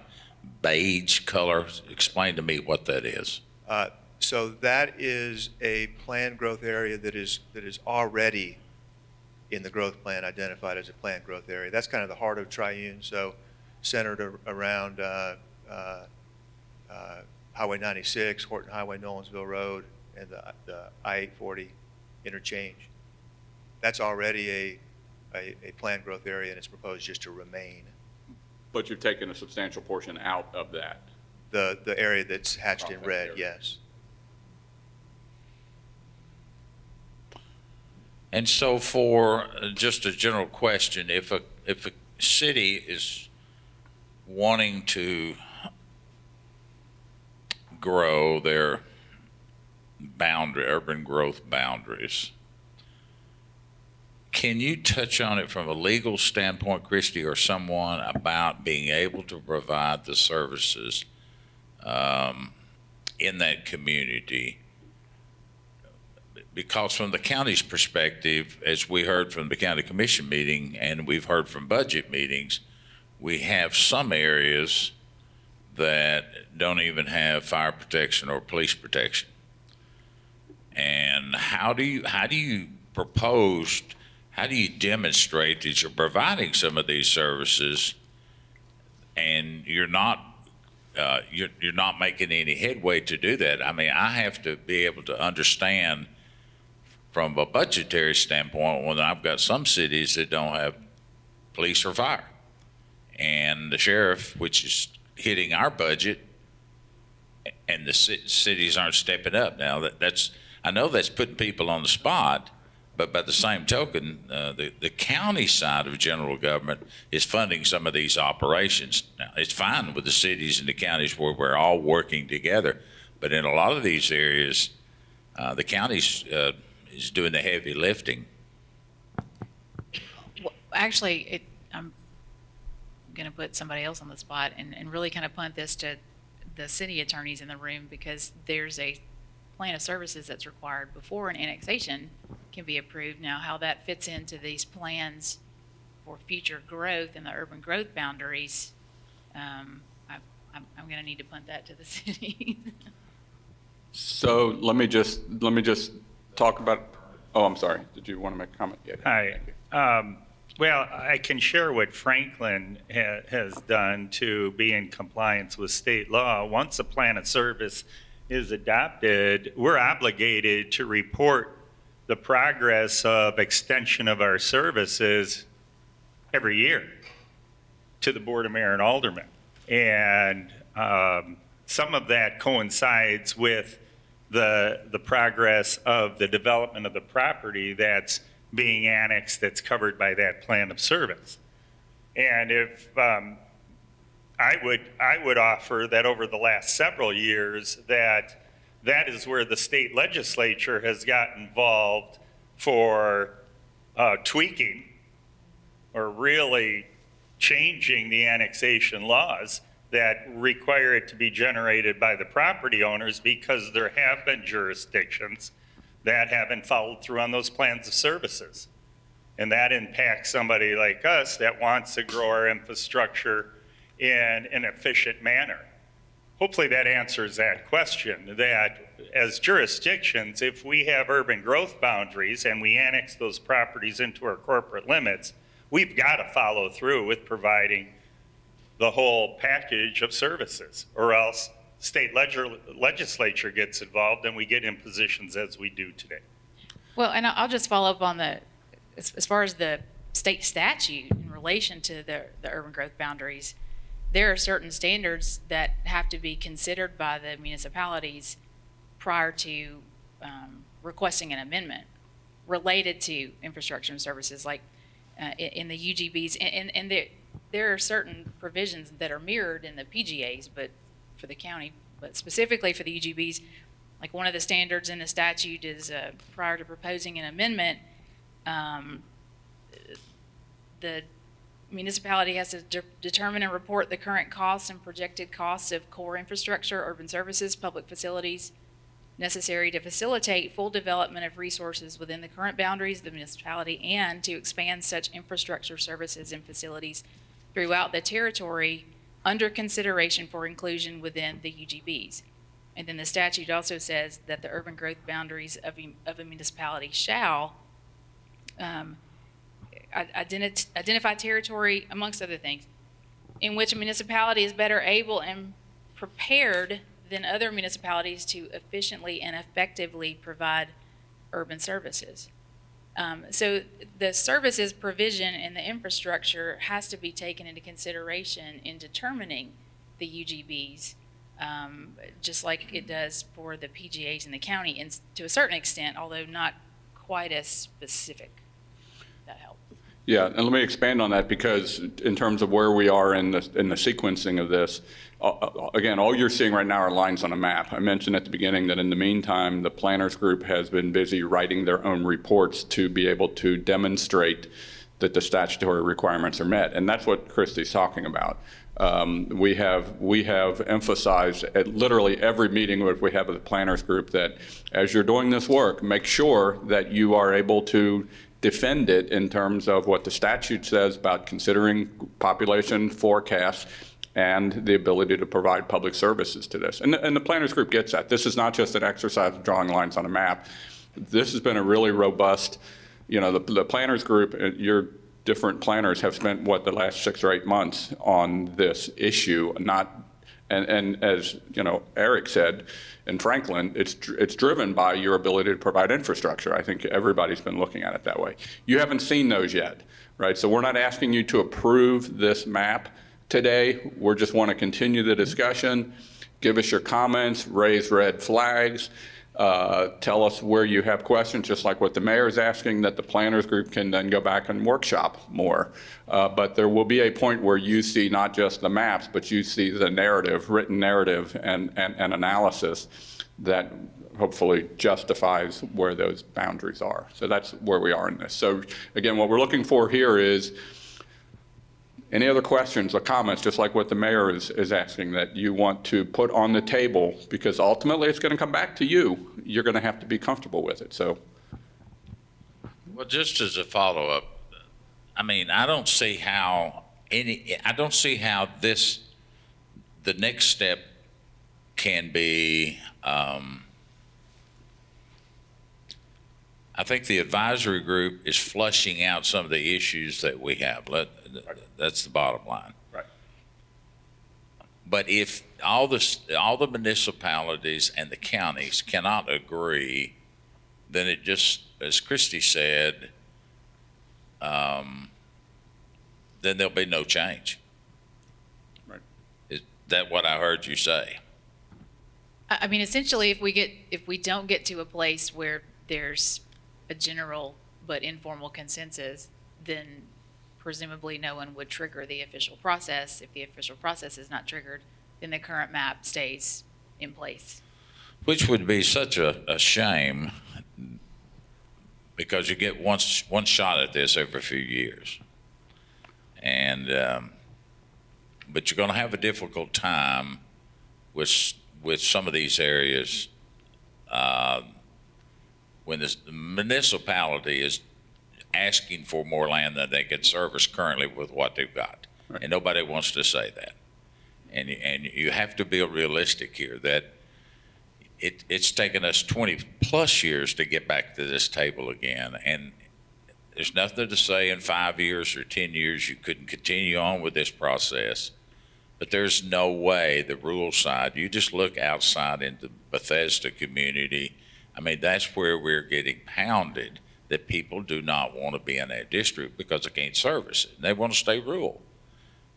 beige color. Explain to me what that is. So that is a planned growth area that is already in the growth plan identified as a planned growth area. That's kind of the heart of Triune. So centered around Highway 96, Horton Highway, Nolensville Road, and the I-840 interchange. That's already a planned growth area, and it's proposed just to remain. But you've taken a substantial portion out of that. The area that's hatched in red, yes. And so for just a general question, if a city is wanting to grow their urban growth boundaries, can you touch on it from a legal standpoint, Christie, or someone about being able to provide the services in that community? Because from the county's perspective, as we heard from the county commission meeting and we've heard from budget meetings, we have some areas that don't even have fire protection or police protection. And how do you demonstrate that you're providing some of these services and you're not making any headway to do that? I mean, I have to be able to understand from a budgetary standpoint when I've got some cities that don't have police or fire. And the sheriff, which is hitting our budget, and the cities aren't stepping up. Now, I know that's putting people on the spot, but by the same token, the county side of general government is funding some of these operations. Now, it's fine with the cities and the counties where we're all working together, but in a lot of these areas, the counties is doing the heavy lifting. Well, actually, I'm going to put somebody else on the spot and really kind of punt this to the city attorneys in the room, because there's a plan of services that's required before an annexation can be approved. Now, how that fits into these plans for future growth and the urban growth boundaries, I'm going to need to punt that to the city. So let me just talk about, oh, I'm sorry. Did you want to make a comment? Yeah. Hi. Well, I can share what Franklin has done to be in compliance with state law. Once a plan of service is adopted, we're obligated to report the progress of extension of our services every year to the Board of Mayor and Aldermen. And some of that coincides with the progress of the development of the property that's being annexed, that's covered by that plan of service. And if I would offer that over the last several years that is where the state legislature has got involved for tweaking or really changing the annexation laws that require it to be generated by the property owners, because there have been jurisdictions that haven't followed through on those plans of services. And that impacts somebody like us that wants to grow our infrastructure in an efficient manner. Hopefully that answers that question, that as jurisdictions, if we have urban growth boundaries and we annex those properties into our corporate limits, we've got to follow through with providing the whole package of services, or else state legislature gets involved and we get in positions as we do today. Well, and I'll just follow up on as far as the state statute in relation to the urban growth boundaries. There are certain standards that have to be considered by the municipalities prior to requesting an amendment related to infrastructure and services, like in the UGBs. And there are certain provisions that are mirrored in the PGAs, but for the county, but specifically for the UGBs, like one of the standards in the statute is prior to proposing an amendment, the municipality has to determine and report the current costs and projected costs of core infrastructure, urban services, public facilities necessary to facilitate full development of resources within the current boundaries of the municipality and to expand such infrastructure services and facilities throughout the territory under consideration for inclusion within the UGBs. And then the statute also says that the urban growth boundaries of a municipality shall identify territory, amongst other things, in which a municipality is better able and prepared than other municipalities to efficiently and effectively provide urban services. So the services provision and the infrastructure has to be taken into consideration in determining the UGBs, just like it does for the PGAs in the county, and to a certain extent, although not quite as specific. That helps. Yeah, and let me expand on that, because in terms of where we are in the sequencing of this, again, all you're seeing right now are lines on a map. I mentioned at the beginning that in the meantime, the planners group has been busy writing their own reports to be able to demonstrate that the statutory requirements are met, and that's what Christy's talking about. We have emphasized at literally every meeting that we have with the planners group that as you're doing this work, make sure that you are able to defend it in terms of what the statute says about considering population forecasts and the ability to provide public services to this. And the planners group gets that. This is not just an exercise of drawing lines on a map. This has been a really robust, the planners group, your different planners have spent, the last 6 or 8 months on this issue, and as Eric said, in Franklin, it's driven by your ability to provide infrastructure. I think everybody's been looking at it that way. You haven't seen those yet, right? So we're not asking you to approve this map today. We just want to continue the discussion, give us your comments, raise red flags, tell us where you have questions, just like what the mayor is asking, that the planners group can then go back and workshop more. But there will be a point where you see not just the maps, but you see the narrative, written narrative and analysis that hopefully justifies where those boundaries are. So that's where we are in this. So again, what we're looking for here is any other questions or comments, just like what the mayor is asking, that you want to put on the table, because ultimately it's going to come back to you. You're going to have to be comfortable with it. So, well, just as a follow-up, I don't see how the next step can be. I think the advisory group is flushing out some of the issues that we have. That's the bottom line. Right. But if all the municipalities and the counties cannot agree, then it just, as Christy said, then there'll be no change. Right. Is that what I heard you say? Essentially, if we don't get to a place where there's a general but informal consensus, then presumably no one would trigger the official process. If the official process is not triggered, then the current map stays in place. Which would be such a shame, because you get one shot at this every few years. And, but you're gonna have a difficult time with some of these areas when the municipality is asking for more land than they can service currently with what they've got. And nobody wants to say that. And you have to be realistic here that it's taken us 20 plus years to get back to this table again. And there's nothing to say in 5 years or 10 years you couldn't continue on with this process. But there's no way the rural side, you just look outside into Bethesda community. I mean, that's where we're getting pounded, that people do not want to be in that district because they can't service it. They want to stay rural.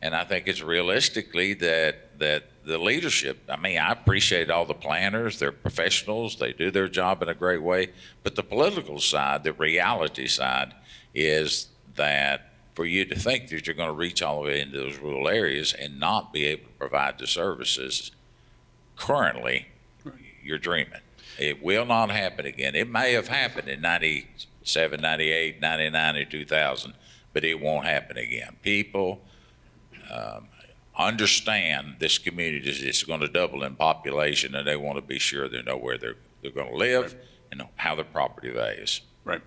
And I think it's realistically that the leadership, I mean, I appreciate all the planners, they're professionals, they do their job in a great way. But the political side, the reality side is that for you to think that you're going to reach all the way into those rural areas and not be able to provide the services currently, you're dreaming. It will not happen again. It may have happened in 97, 98, 99, or 2000, but it won't happen again. People understand this community is going to double in population, and they want to be sure they know where they're going to live and how their property values. Right.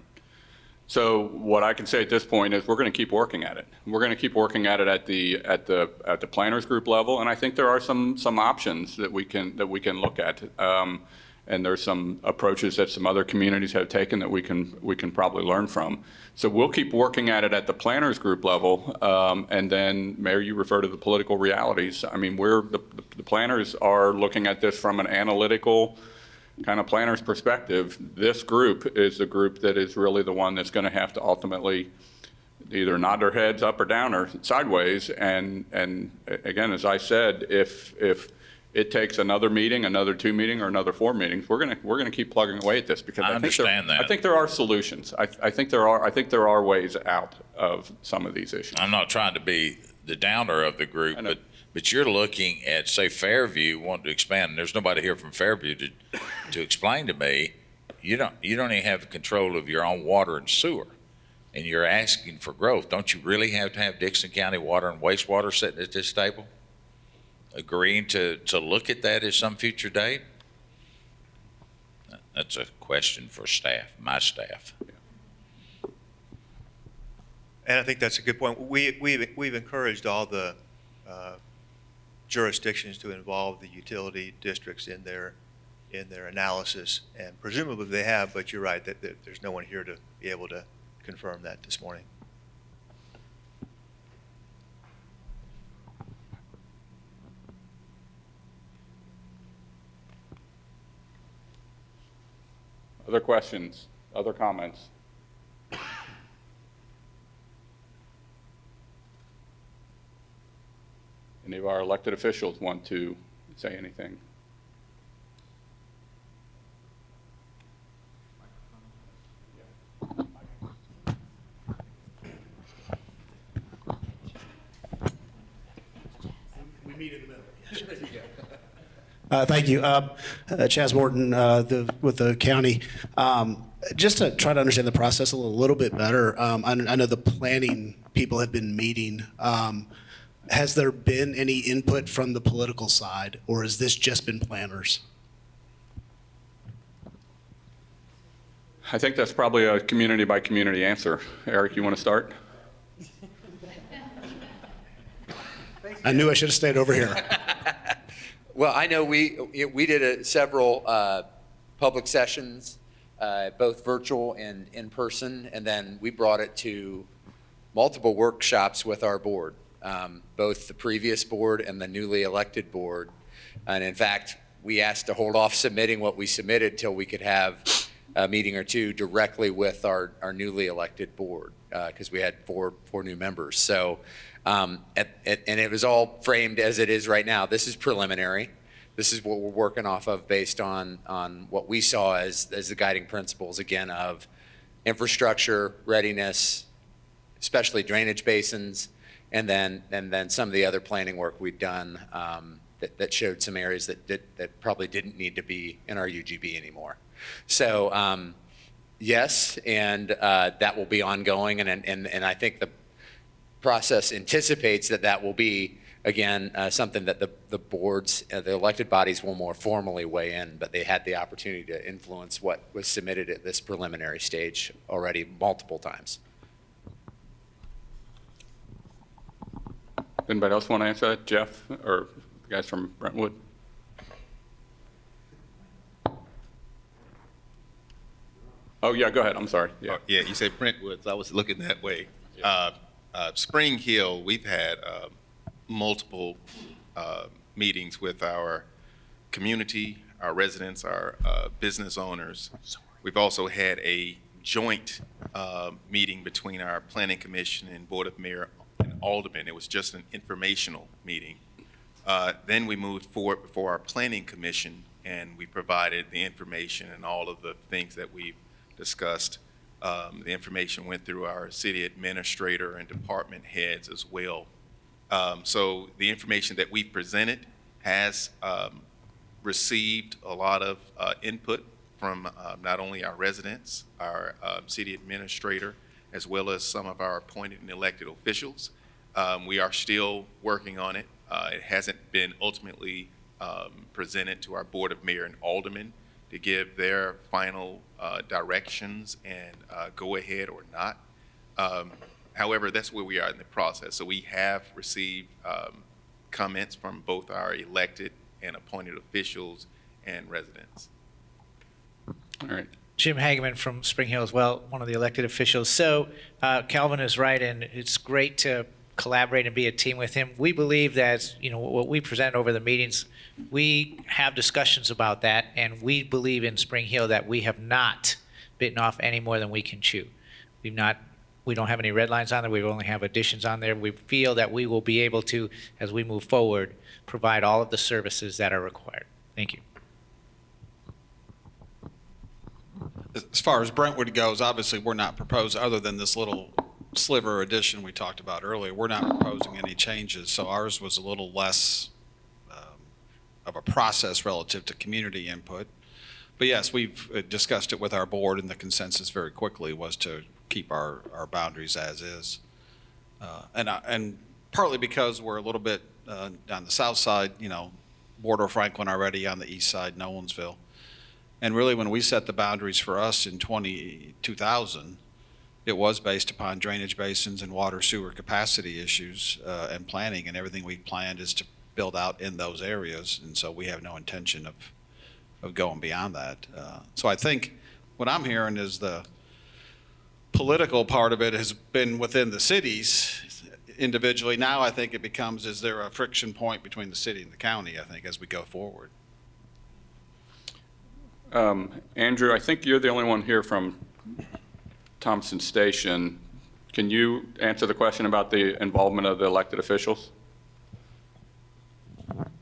So what I can say at this point is we're going to keep working at it. We're going to keep working at it at the planners group level, and I think there are some options that we can look at. And there's some approaches that some other communities have taken that we can probably learn from. So we'll keep working at it at the planners group level, and then Mayor, you refer to the political realities. I mean, the planners are looking at this from an analytical kind of planner's perspective. This group is the group that is really the one that's going to have to ultimately either nod their heads up or down or sideways. And again, as I said, if it takes another meeting, another 2 meetings, or another 4 meetings, we're gonna keep plugging away at this because I understand that. I think there are solutions. I think there are ways out of some of these issues. I'm not trying to be the downer of the group, but you're looking at, say, Fairview wanting to expand, and there's nobody here from Fairview to explain to me, you don't even have control of your own water and sewer, and you're asking for growth. Don't you really have to have Dixon County Water and Wastewater sitting at this table, agreeing to look at that at some future date? That's a question for staff, my staff. And I think that's a good point. We've encouraged all the jurisdictions to involve the utility districts in their analysis, and presumably they have, but you're right that there's no one here to be able to confirm that this morning. Other questions, other comments? Any of our elected officials want to say anything? We meet in the middle. Thank you. Chaz Morton with the county. Just to try to understand the process a little bit better, I know the planning people have been meeting. Has there been any input from the political side, or has this just been planners? I think that's probably a community by community answer. Eric, you want to start? I knew I should have stayed over here. Well, I know we did several public sessions, both virtual and in person, and then we brought it to multiple workshops with our board, both the previous board and the newly elected board. And in fact, we asked to hold off submitting what we submitted till we could have a meeting or two directly with our newly elected board, because we had four new members. So, and it was all framed as it is right now. This is preliminary. This is what we're working off of based on what we saw as the guiding principles, again, of infrastructure, readiness, especially drainage basins, and then some of the other planning work we've done that showed some areas that probably didn't need to be in our UGB anymore. So yes, and that will be ongoing, and I think the process anticipates that will be, again, something that the boards, the elected bodies will more formally weigh in, but they had the opportunity to influence what was submitted at this preliminary stage already multiple times. Anybody else want to answer that? Jeff or the guys from Brentwood? Oh, yeah, go ahead. I'm sorry. Yeah. Oh, yeah, you said Brentwood, so I was looking that way. Spring Hill, we've had multiple meetings with our community, our residents, our business owners. We've also had a joint meeting between our Planning Commission and Board of Mayor and Alderman. It was just an informational meeting. Then we moved forward before our Planning Commission, and we provided the information and all of the things that we've discussed. The information went through our city administrator and department heads as well. So the information that we presented has received a lot of input from not only our residents, our city administrator, as well as some of our appointed and elected officials. We are still working on it. It hasn't been ultimately presented to our Board of Mayor and Aldermen to give their final directions and go ahead or not. However, that's where we are in the process. So we have received comments from both our elected and appointed officials and residents. All right. Jim Hageman from Spring Hill as well, one of the elected officials. So Calvin is right, and it's great to collaborate and be a team with him. We believe that, what we present over the meetings, we have discussions about that, and we believe in Spring Hill that we have not bitten off any more than we can chew. We don't have any red lines on there. We only have additions on there. We feel that we will be able to, as we move forward, provide all of the services that are required. Thank you. As far as Brentwood goes, obviously, we're not proposing, other than this little sliver addition we talked about earlier, we're not proposing any changes. So ours was a little less of a process relative to community input. But yes, we've discussed it with our board, and the consensus very quickly was to keep our boundaries as is. And partly because we're a little bit on the south side, border Franklin already, on the east side, Nolensville. And really, when we set the boundaries for us in 2000, it was based upon drainage basins and water sewer capacity issues and planning, and everything we planned is to build out in those areas. And so we have no intention of going beyond that. So I think what I'm hearing is the political part of it has been within the cities individually. Now I think it becomes, is there a friction point between the city and the county, I think, as we go forward. Andrew, I think you're the only one here from Thompson Station. Can you answer the question about the involvement of the elected officials?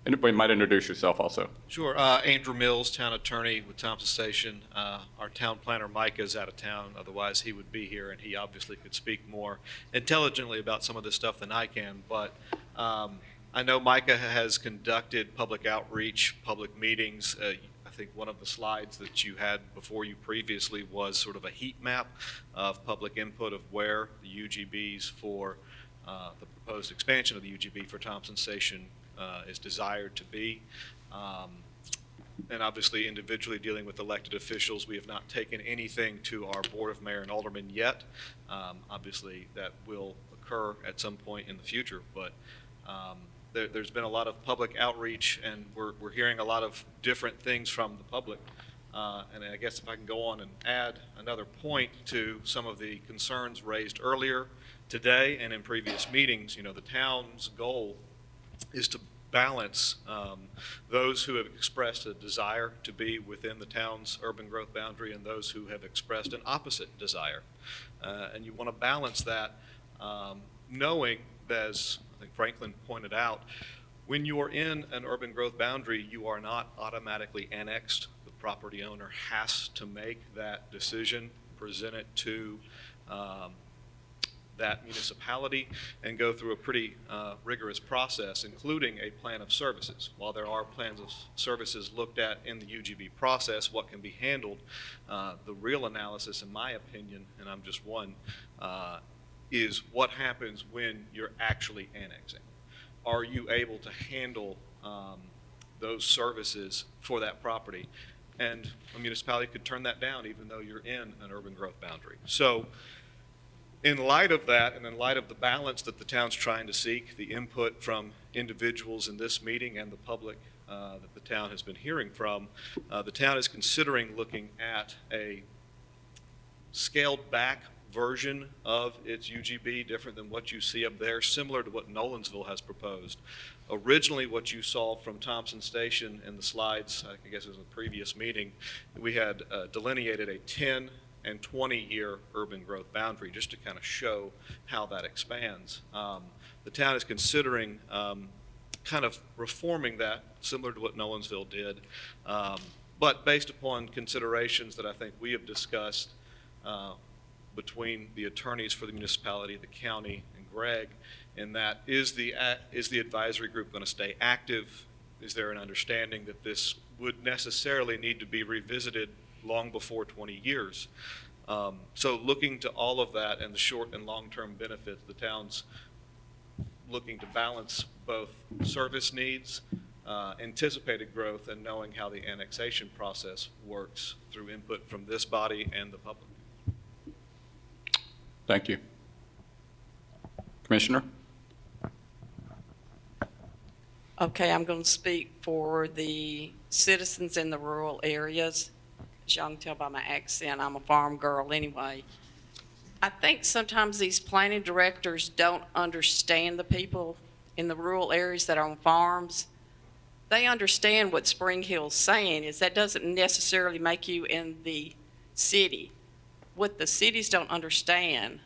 Anybody might introduce yourself also. Sure. Andrew Mills, town attorney with Thompson Station. Our town planner, Micah, is out of town. Otherwise, he would be here, and he obviously could speak more intelligently about some of this stuff than I can. But I know Micah has conducted public outreach, public meetings. I think one of the slides that you had before you previously was sort of a heat map of public input of where the UGBs for the proposed expansion of the UGB for Thompson Station is desired to be. And obviously, individually dealing with elected officials, we have not taken anything to our Board of Mayor and Aldermen yet. Obviously, that will occur at some point in the future, but there's been a lot of public outreach, and we're hearing a lot of different things from the public. And I guess if I can go on and add another point to some of the concerns raised earlier today and in previous meetings, the town's goal is to balance those who have expressed a desire to be within the town's urban growth boundary and those who have expressed an opposite desire. And you want to balance that, knowing, as I think Franklin pointed out, when you are in an urban growth boundary, you are not automatically annexed. The property owner has to make that decision, present it to that municipality, and go through a pretty rigorous process, including a plan of services. While there are plans of services looked at in the UGB process, what can be handled, the real analysis, in my opinion, and I'm just one, is what happens when you're actually annexing. Are you able to handle those services for that property? And a municipality could turn that down even though you're in an urban growth boundary. So In light of that, and in light of the balance that the town's trying to seek, the input from individuals in this meeting and the public that the town has been hearing from, the town is considering looking at a scaled back version of its UGB, different than what you see up there, similar to what Nolensville has proposed. Originally, what you saw from Thompson Station in the slides, I guess it was a previous meeting, we had delineated a 10 and 20-year urban growth boundary just to kind of show how that expands. The town is considering kind of reforming that, similar to what Nolensville did, but based upon considerations that I think we have discussed between the attorneys for the municipality, the county, and Greg, in that is the advisory group going to stay active? Is there an understanding that this would necessarily need to be revisited long before 20 years? So looking to all of that and the short and long-term benefits, the town's looking to balance both service needs, anticipated growth, and knowing how the annexation process works through input from this body and the public. Thank you. Commissioner? Okay, I'm going to speak for the citizens in the rural areas. As y'all can tell by my accent, I'm a farm girl anyway. I think sometimes these planning directors don't understand the people in the rural areas that are on farms. They understand what Spring Hill's saying is that doesn't necessarily make you in the city. What the cities don't understand,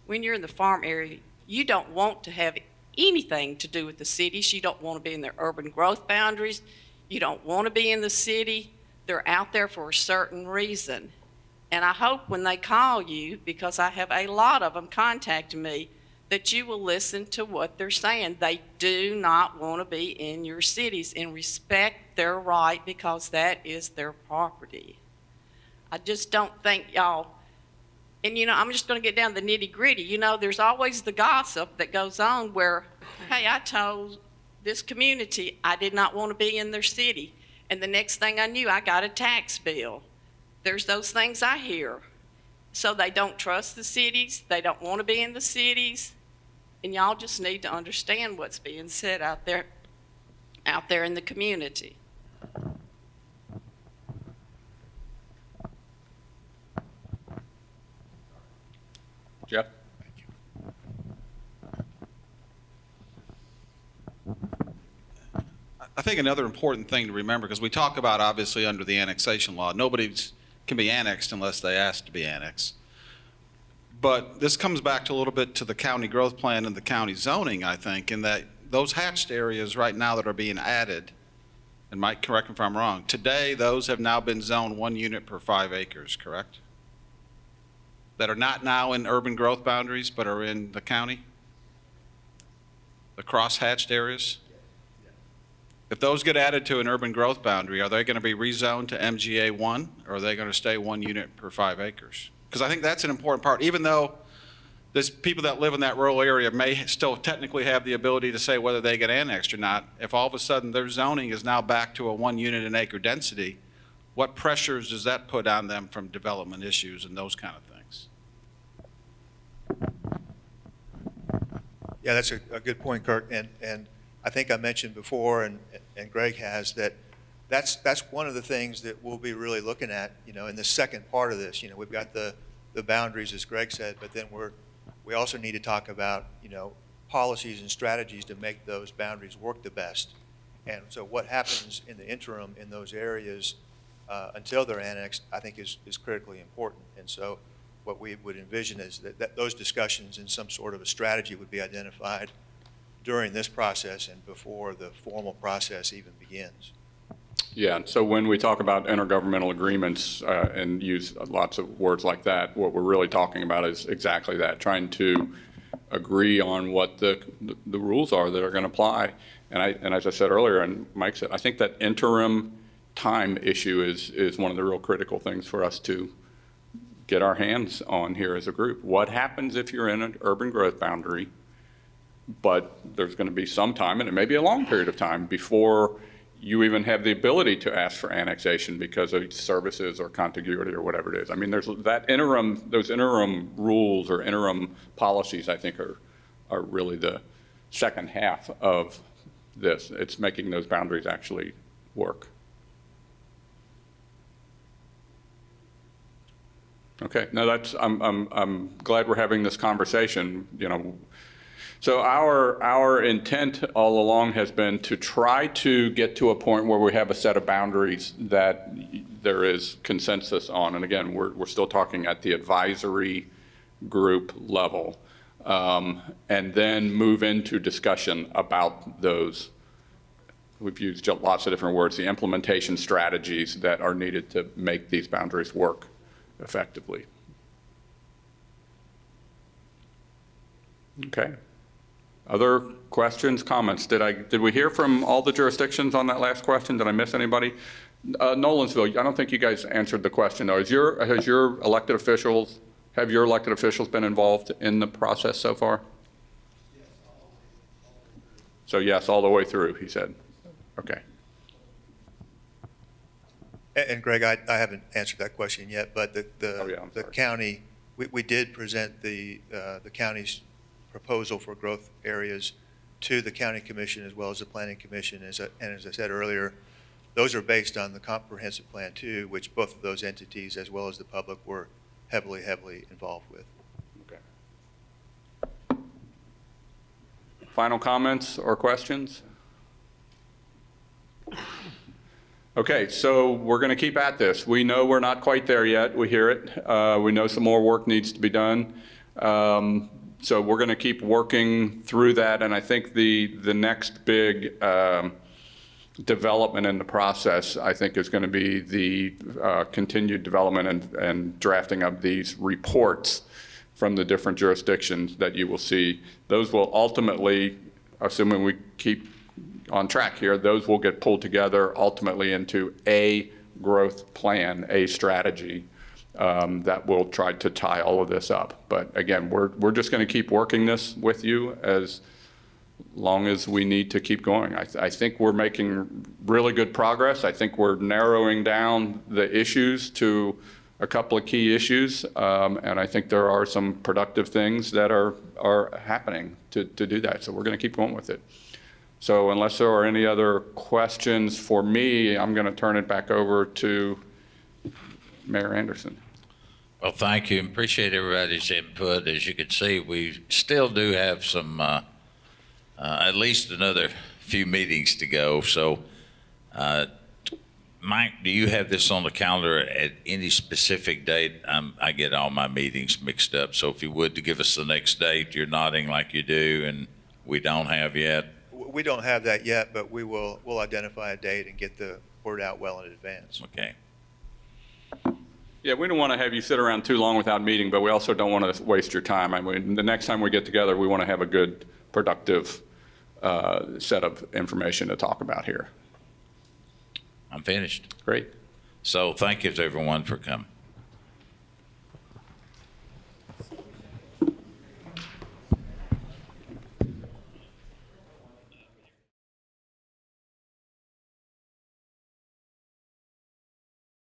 when you're in the farm area, you don't want to have anything to do with the cities. You don't want to be in their urban growth boundaries. You don't want to be in the city. They're out there for a certain reason. And I hope when they call you, because I have a lot of them contacting me, that you will listen to what they're saying. They do not want to be in your cities and respect their right because that is their property. I just don't think y'all, and I'm just going to get down to the nitty gritty. There's always the gossip that goes on where, hey, I told this community I did not want to be in their city. And the next thing I knew, I got a tax bill. There's those things I hear. So they don't trust the cities. They don't want to be in the cities. And y'all just need to understand what's being said out there in the community. Jeff? I think another important thing to remember, because we talk about obviously under the annexation law, nobody can be annexed unless they ask to be annexed. But this comes back to a little bit to the county growth plan and the county zoning, I think, in that those hatched areas right now that are being added, and Mike, correct me if I'm wrong, today those have now been zoned 1 unit per 5 acres, correct? That are not now in urban growth boundaries, but are in the county? The cross-hatched areas? If those get added to an urban growth boundary, are they going to be rezoned to MGA 1, or are they going to stay 1 unit per 5 acres? Because I think that's an important part. Even though there's people that live in that rural area may still technically have the ability to say whether they get annexed or not, if all of a sudden their zoning is now back to a 1 unit an acre density, what pressures does that put on them from development issues and those kind of things? Yeah, that's a good point, Kirk. And I think I mentioned before, and Greg has, that's one of the things that we'll be really looking at, in the second part of this. We've got the boundaries, as Greg said, but then we also need to talk about, policies and strategies to make those boundaries work the best. And so what happens in the interim in those areas until they're annexed, I think is critically important. And so what we would envision is that those discussions and some sort of a strategy would be identified during this process and before the formal process even begins. Yeah, and so when we talk about intergovernmental agreements and use lots of words like that, what we're really talking about is exactly that, trying to agree on what the rules are that are going to apply. And as I said earlier, and Mike said, I think that interim time issue is one of the real critical things for us to get our hands on here as a group. What happens if you're in an urban growth boundary, but there's going to be some time, and it may be a long period of time, before you even have the ability to ask for annexation because of services or contiguity or whatever it is. I mean, there's those interim rules or interim policies, I think, are really the second half of this. It's making those boundaries actually work. Okay, no, I'm glad we're having this conversation, you know. So our intent all along has been to try to get to a point where we have a set of boundaries that there is consensus on. And again, we're still talking at the advisory group level. And then move into discussion about those. We've used lots of different words, the implementation strategies that are needed to make these boundaries work effectively. Okay. Other questions, comments? Did we hear from all the jurisdictions on that last question? Did I miss anybody? Nolensville, I don't think you guys answered the question though. Have your elected officials been involved in the process so far? So yes, all the way through, he said. Okay. And Greg, I haven't answered that question yet, but the county, we did present the county's proposal for growth areas to the county commission as well as the planning commission. And as I said earlier, those are based on the comprehensive plan too, which both of those entities as well as the public were heavily involved with. Okay. Final comments or questions? Okay, so we're going to keep at this. We know we're not quite there yet. We hear it. We know some more work needs to be done. So we're going to keep working through that. And I think the next big development in the process, I think, is going to be the continued development and drafting of these reports from the different jurisdictions that you will see. Those will ultimately, assuming we keep on track here, those will get pulled together ultimately into a growth plan, a strategy that will try to tie all of this up. But again, we're just going to keep working this with you as long as we need to keep going. I think we're making really good progress. I think we're narrowing down the issues to a couple of key issues, and I think there are some productive things that are happening to do that. So we're going to keep going with it. So unless there are any other questions for me, I'm going to turn it back over to Mayor Anderson. Well, thank you. Appreciate everybody's input. As you can see, we still do have some, at least another few meetings to go. So, Mike, do you have this on the calendar at any specific date? I get all my meetings mixed up. So if you would, to give us the next date, you're nodding like you do, and we don't have yet. We don't have that yet, but we'll identify a date and get the word out well in advance. Okay. Yeah, we don't want to have you sit around too long without meeting, but we also don't want to waste your time. I mean, the next time we get together, we want to have a good, productive set of information to talk about here. I'm finished. Great. So thank you to everyone for coming.